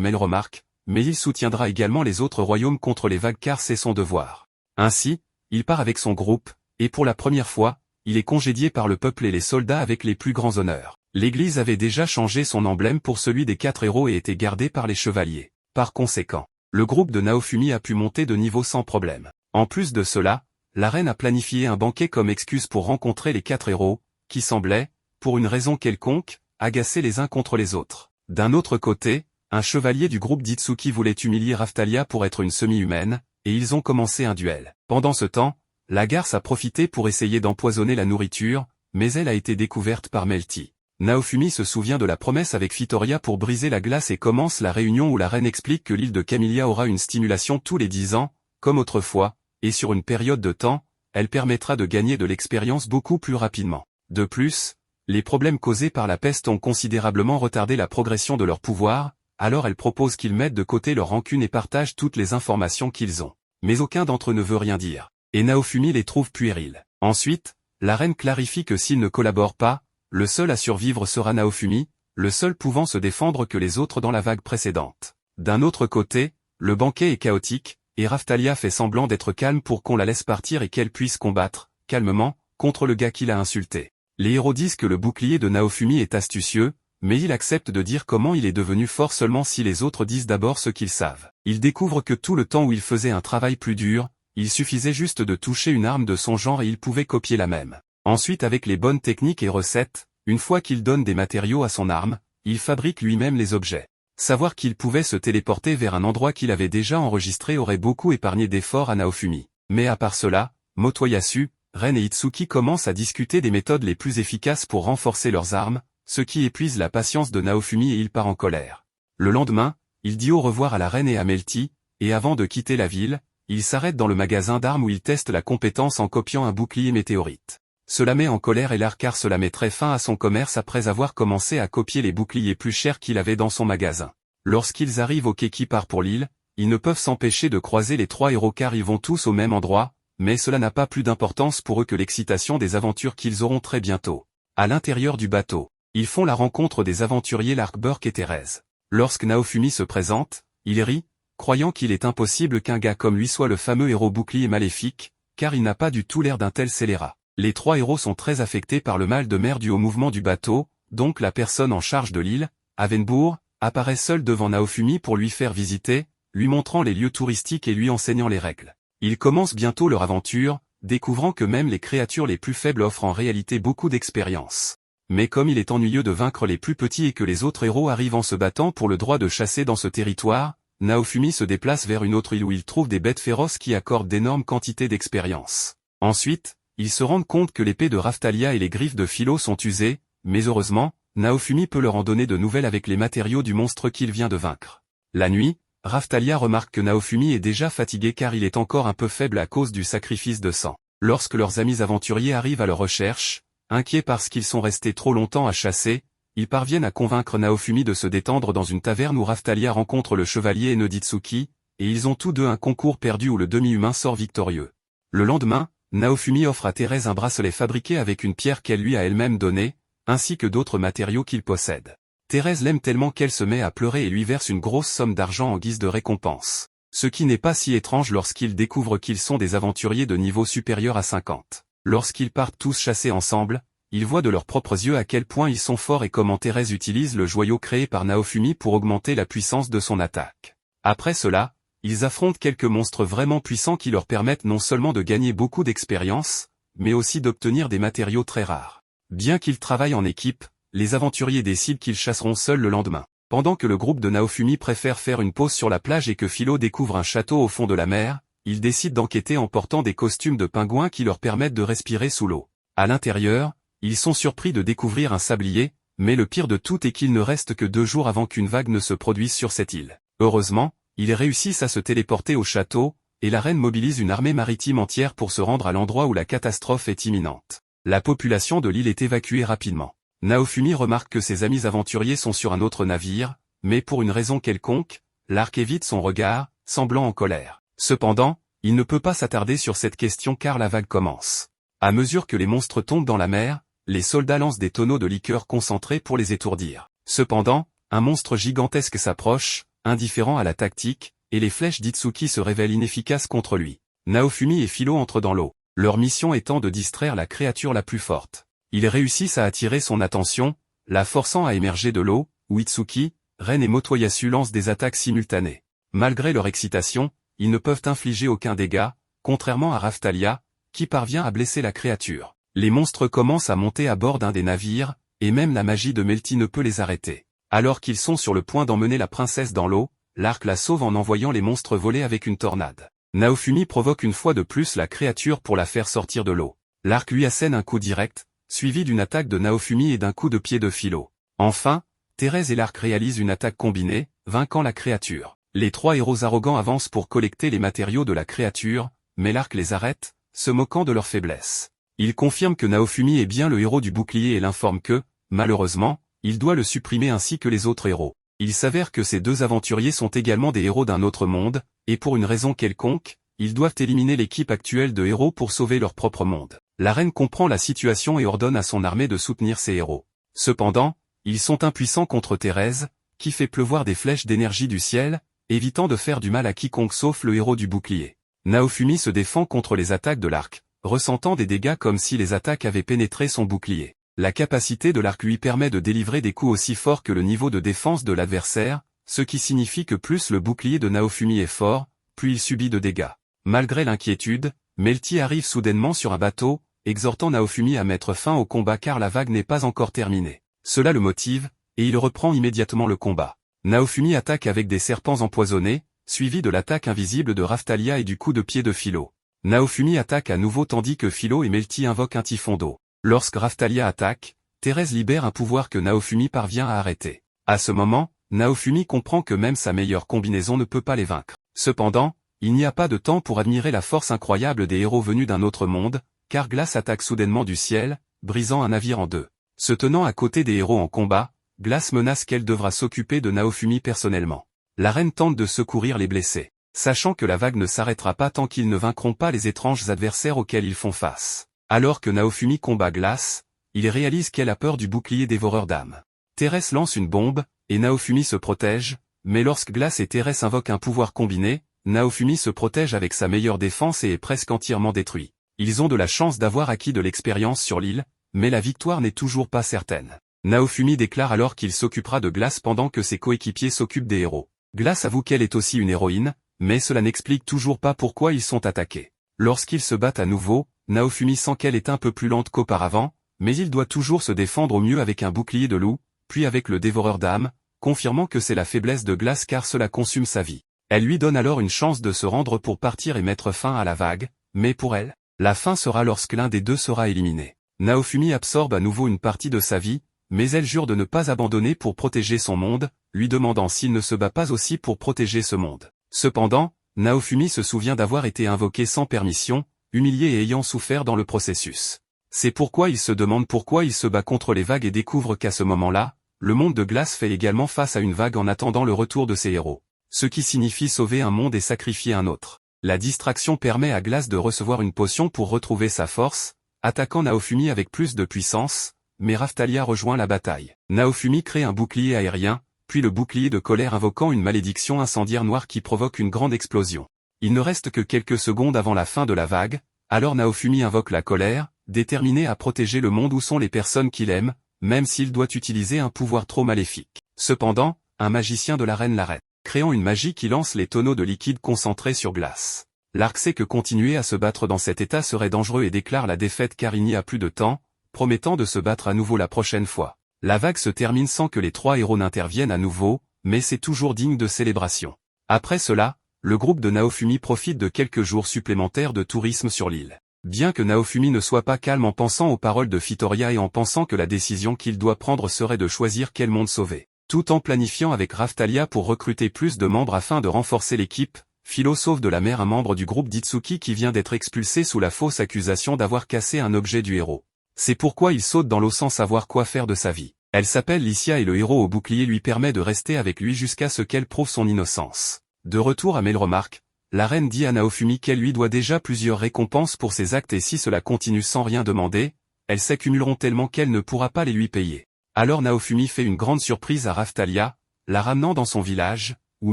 Melromarc, mais il soutiendra également les autres royaumes contre les vagues car c'est son devoir. Ainsi, il part avec son groupe, et pour la première fois, il est congédié par le peuple et les soldats avec les plus grands honneurs. L'Église avait déjà changé son emblème pour celui des 4 héros et était gardé par les chevaliers. Par conséquent, le groupe de Naofumi a pu monter de niveau sans problème. En plus de cela, la reine a planifié un banquet comme excuse pour rencontrer les 4 héros, qui semblaient, pour une raison quelconque, agacés les uns contre les autres. D'un autre côté, un chevalier du groupe d'Itsuki voulait humilier Raftalia pour être une semi-humaine, et ils ont commencé un duel. Pendant ce temps, la garce a profité pour essayer d'empoisonner la nourriture, mais elle a été découverte par Melty. Naofumi se souvient de la promesse avec Fitoria pour briser la glace et commence la réunion où la reine explique que l'île de Camellia aura une stimulation tous les 10 ans, comme autrefois, et sur une période de temps, elle permettra de gagner de l'expérience beaucoup plus rapidement. De plus, les problèmes causés par la peste ont considérablement retardé la progression de leur pouvoir, alors elle propose qu'ils mettent de côté leur rancune et partagent toutes les informations qu'ils ont. Mais aucun d'entre eux ne veut rien dire. Et Naofumi les trouve puérils. Ensuite, la reine clarifie que s'ils ne collaborent pas, le seul à survivre sera Naofumi, le seul pouvant se défendre que les autres dans la vague précédente. D'un autre côté, le banquet est chaotique, et Raftalia fait semblant d'être calme pour qu'on la laisse partir et qu'elle puisse combattre, calmement, contre le gars qui l'a insulté. Les héros disent que le bouclier de Naofumi est astucieux, mais il accepte de dire comment il est devenu fort seulement si les autres disent d'abord ce qu'ils savent. Il découvre que tout le temps où il faisait un travail plus dur, il suffisait juste de toucher une arme de son genre et il pouvait copier la même. Ensuite avec les bonnes techniques et recettes, une fois qu'il donne des matériaux à son arme, il fabrique lui-même les objets. Savoir qu'il pouvait se téléporter vers un endroit qu'il avait déjà enregistré aurait beaucoup épargné d'efforts à Naofumi. Mais à part cela, Motoyasu, Ren et Itsuki commencent à discuter des méthodes les plus efficaces pour renforcer leurs armes, ce qui épuise la patience de Naofumi et il part en colère. Le lendemain, il dit au revoir à la reine et à Melty, et avant de quitter la ville, il s'arrête dans le magasin d'armes où il teste la compétence en copiant un bouclier météorite. Cela met en colère Elar car cela mettrait fin à son commerce après avoir commencé à copier les boucliers plus chers qu'il avait dans son magasin. Lorsqu'ils arrivent au quai qui part pour l'île, ils ne peuvent s'empêcher de croiser les 3 héros car ils vont tous au même endroit, mais cela n'a pas plus d'importance pour eux que l'excitation des aventures qu'ils auront très bientôt. À l'intérieur du bateau, ils font la rencontre des aventuriers Larkburk et Thérèse. Lorsque Naofumi se présente, il rit, croyant qu'il est impossible qu'un gars comme lui soit le fameux héros bouclier maléfique, car il n'a pas du tout l'air d'un tel scélérat. Les 3 héros sont très affectés par le mal de mer dû au mouvement du bateau, donc la personne en charge de l'île, Avenbourg, apparaît seule devant Naofumi pour lui faire visiter, lui montrant les lieux touristiques et lui enseignant les règles. Ils commencent bientôt leur aventure, découvrant que même les créatures les plus faibles offrent en réalité beaucoup d'expérience. Mais comme il est ennuyeux de vaincre les plus petits et que les autres héros arrivent en se battant pour le droit de chasser dans ce territoire, Naofumi se déplace vers une autre île où il trouve des bêtes féroces qui accordent d'énormes quantités d'expérience. Ensuite, ils se rendent compte que l'épée de Raftalia et les griffes de Philo sont usées, mais heureusement, Naofumi peut leur en donner de nouvelles avec les matériaux du monstre qu'il vient de vaincre. La nuit, Raftalia remarque que Naofumi est déjà fatigué car il est encore un peu faible à cause du sacrifice de sang. Lorsque leurs amis aventuriers arrivent à leur recherche, inquiets parce qu'ils sont restés trop longtemps à chasser, ils parviennent à convaincre Naofumi de se détendre dans une taverne où Raftalia rencontre le chevalier Enoditsuki, et ils ont tous deux un concours perdu où le demi-humain sort victorieux. Le lendemain, Naofumi offre à Thérèse un bracelet fabriqué avec une pierre qu'elle lui a elle-même donnée, ainsi que d'autres matériaux qu'il possède. Thérèse l'aime tellement qu'elle se met à pleurer et lui verse une grosse somme d'argent en guise de récompense. Ce qui n'est pas si étrange lorsqu'ils découvrent qu'ils sont des aventuriers de niveau supérieur à 50. Lorsqu'ils partent tous chasser ensemble, ils voient de leurs propres yeux à quel point ils sont forts et comment Thérèse utilise le joyau créé par Naofumi pour augmenter la puissance de son attaque. Après cela, Ils affrontent quelques monstres vraiment puissants qui leur permettent non seulement de gagner beaucoup d'expérience, mais aussi d'obtenir des matériaux très rares. Bien qu'ils travaillent en équipe, les aventuriers décident qu'ils chasseront seuls le lendemain. Pendant que le groupe de Naofumi préfère faire une pause sur la plage et que Philo découvre un château au fond de la mer, ils décident d'enquêter en portant des costumes de pingouins qui leur permettent de respirer sous l'eau. À l'intérieur, ils sont surpris de découvrir un sablier, mais le pire de tout est qu'il ne reste que 2 jours avant qu'une vague ne se produise sur cette île. Heureusement, ils réussissent à se téléporter au château, et la reine mobilise une armée maritime entière pour se rendre à l'endroit où la catastrophe est imminente. La population de l'île est évacuée rapidement. Naofumi remarque que ses amis aventuriers sont sur un autre navire, mais pour une raison quelconque, Lark évite son regard, semblant en colère. Cependant, il ne peut pas s'attarder sur cette question car la vague commence. À mesure que les monstres tombent dans la mer, les soldats lancent des tonneaux de liqueur concentrée pour les étourdir. Cependant, un monstre gigantesque s'approche, indifférent à la tactique, et les flèches d'Itsuki se révèlent inefficaces contre lui. Naofumi et Philo entrent dans l'eau, leur mission étant de distraire la créature la plus forte. Ils réussissent à attirer son attention, la forçant à émerger de l'eau, où Itsuki, Ren et Motoyasu lancent des attaques simultanées. Malgré leur excitation, ils ne peuvent infliger aucun dégât, contrairement à Raftalia, qui parvient à blesser la créature. Les monstres commencent à monter à bord d'un des navires, et même la magie de Melty ne peut les arrêter. Alors qu'ils sont sur le point d'emmener la princesse dans l'eau, Lark la sauve en envoyant les monstres voler avec une tornade. Naofumi provoque une fois de plus la créature pour la faire sortir de l'eau. Lark lui assène un coup direct, suivi d'une attaque de Naofumi et d'un coup de pied de Philo. Enfin, Thérèse et Lark réalisent une attaque combinée, vainquant la créature. Les 3 héros arrogants avancent pour collecter les matériaux de la créature, mais Lark les arrête, se moquant de leur faiblesse. Il confirme que Naofumi est bien le héros du bouclier et l'informe que, malheureusement, il doit le supprimer ainsi que les autres héros. Il s'avère que ces 2 aventuriers sont également des héros d'un autre monde, et pour une raison quelconque, ils doivent éliminer l'équipe actuelle de héros pour sauver leur propre monde. La reine comprend la situation et ordonne à son armée de soutenir ces héros. Cependant, ils sont impuissants contre Thérèse, qui fait pleuvoir des flèches d'énergie du ciel, évitant de faire du mal à quiconque sauf le héros du bouclier. Naofumi se défend contre les attaques de l'arc, ressentant des dégâts comme si les attaques avaient pénétré son bouclier. La capacité de l'arc lui permet de délivrer des coups aussi forts que le niveau de défense de l'adversaire, ce qui signifie que plus le bouclier de Naofumi est fort, plus il subit de dégâts. Malgré l'inquiétude, Melty arrive soudainement sur un bateau, exhortant Naofumi à mettre fin au combat car la vague n'est pas encore terminée. Cela le motive, et il reprend immédiatement le combat. Naofumi attaque avec des serpents empoisonnés, suivi de l'attaque invisible de Raftalia et du coup de pied de Philo. Naofumi attaque à nouveau tandis que Philo et Melty invoquent un typhon d'eau. Lorsque Raftalia attaque, Thérèse libère un pouvoir que Naofumi parvient à arrêter. À ce moment, Naofumi comprend que même sa meilleure combinaison ne peut pas les vaincre. Cependant, il n'y a pas de temps pour admirer la force incroyable des héros venus d'un autre monde, car Glace attaque soudainement du ciel, brisant un navire en 2. Se tenant à côté des héros en combat, Glace menace qu'elle devra s'occuper de Naofumi personnellement. La reine tente de secourir les blessés, sachant que la vague ne s'arrêtera pas tant qu'ils ne vaincront pas les étranges adversaires auxquels ils font face. Alors que Naofumi combat Glace, il réalise qu'elle a peur du bouclier dévoreur d'âmes. Thérèse lance une bombe, et Naofumi se protège, mais lorsque Glace et Thérèse invoquent un pouvoir combiné, Naofumi se protège avec sa meilleure défense et est presque entièrement détruit. Ils ont de la chance d'avoir acquis de l'expérience sur l'île, mais la victoire n'est toujours pas certaine. Naofumi déclare alors qu'il s'occupera de Glace pendant que ses coéquipiers s'occupent des héros. Glace avoue qu'elle est aussi une héroïne, mais cela n'explique toujours pas pourquoi ils sont attaqués. Lorsqu'ils se battent à nouveau, Naofumi sent qu'elle est un peu plus lente qu'auparavant, mais il doit toujours se défendre au mieux avec un bouclier de loup, puis avec le dévoreur d'âmes, confirmant que c'est la faiblesse de Glace car cela consume sa vie. Elle lui donne alors une chance de se rendre pour partir et mettre fin à la vague, mais pour elle, la fin sera lorsque l'un des 2 sera éliminé. Naofumi absorbe à nouveau une partie de sa vie, mais elle jure de ne pas abandonner pour protéger son monde, lui demandant s'il ne se bat pas aussi pour protéger ce monde. Cependant, Naofumi se souvient d'avoir été invoqué sans permission, humilié et ayant souffert dans le processus. C'est pourquoi il se demande pourquoi il se bat contre les vagues et découvre qu'à ce moment-là, le monde de Glace fait également face à une vague en attendant le retour de ses héros. Ce qui signifie sauver un monde et sacrifier un autre. La distraction permet à Glace de recevoir une potion pour retrouver sa force, attaquant Naofumi avec plus de puissance, mais Raftalia rejoint la bataille. Naofumi crée un bouclier aérien, puis le bouclier de colère invoquant une malédiction incendiaire noire qui provoque une grande explosion. Il ne reste que quelques secondes avant la fin de la vague, alors Naofumi invoque la colère, déterminé à protéger le monde où sont les personnes qu'il aime, même s'il doit utiliser un pouvoir trop maléfique. Cependant, un magicien de la reine l'arrête. créant une magie qui lance les tonneaux de liquide concentré sur glace. L'arc sait que continuer à se battre dans cet état serait dangereux et déclare la défaite car il n'y a plus de temps, promettant de se battre à nouveau la prochaine fois. La vague se termine sans que les 3 héros n'interviennent à nouveau, mais c'est toujours digne de célébration. Après cela, le groupe de Naofumi profite de quelques jours supplémentaires de tourisme sur l'île. Bien que Naofumi ne soit pas calme en pensant aux paroles de Fitoria et en pensant que la décision qu'il doit prendre serait de choisir quel monde sauver, tout en planifiant avec Raftalia pour recruter plus de membres afin de renforcer l'équipe, Philo sauve de la mer un membre du groupe d'Itsuki qui vient d'être expulsé sous la fausse accusation d'avoir cassé un objet du héros. C'est pourquoi il saute dans l'eau sans savoir quoi faire de sa vie. Elle s'appelle Licia et le héros au bouclier lui permet de rester avec lui jusqu'à ce qu'elle prouve son innocence. De retour à Melremark, la reine dit à Naofumi qu'elle lui doit déjà plusieurs récompenses pour ses actes et si cela continue sans rien demander, elles s'accumuleront tellement qu'elle ne pourra pas les lui payer. Alors Naofumi fait une grande surprise à Raftalia, la ramenant dans son village, où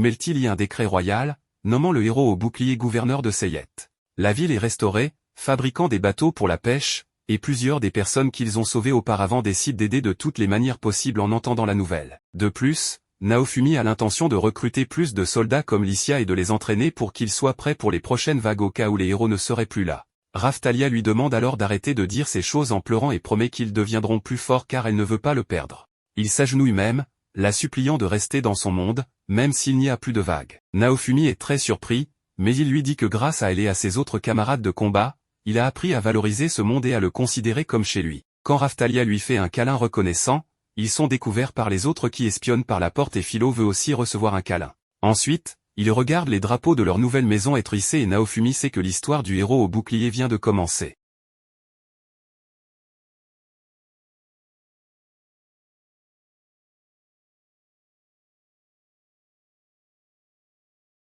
Melty lit un décret royal, nommant le héros au bouclier gouverneur de Seyet. La ville est restaurée, fabriquant des bateaux pour la pêche, et plusieurs des personnes qu'ils ont sauvées auparavant décident d'aider de toutes les manières possibles en entendant la nouvelle. De plus, Naofumi a l'intention de recruter plus de soldats comme Licia et de les entraîner pour qu'ils soient prêts pour les prochaines vagues au cas où les héros ne seraient plus là. Raftalia lui demande alors d'arrêter de dire ces choses en pleurant et promet qu'ils deviendront plus forts car elle ne veut pas le perdre. Il s'agenouille même, la suppliant de rester dans son monde, même s'il n'y a plus de vagues. Naofumi est très surpris, mais il lui dit que grâce à elle et à ses autres camarades de combat, il a appris à valoriser ce monde et à le considérer comme chez lui. Quand Raftalia lui fait un câlin reconnaissant, ils sont découverts par les autres qui espionnent par la porte et Philo veut aussi recevoir un câlin. Ensuite, ils regardent les drapeaux de leur nouvelle maison être hissés et Naofumi sait que l'histoire du héros au bouclier vient de commencer.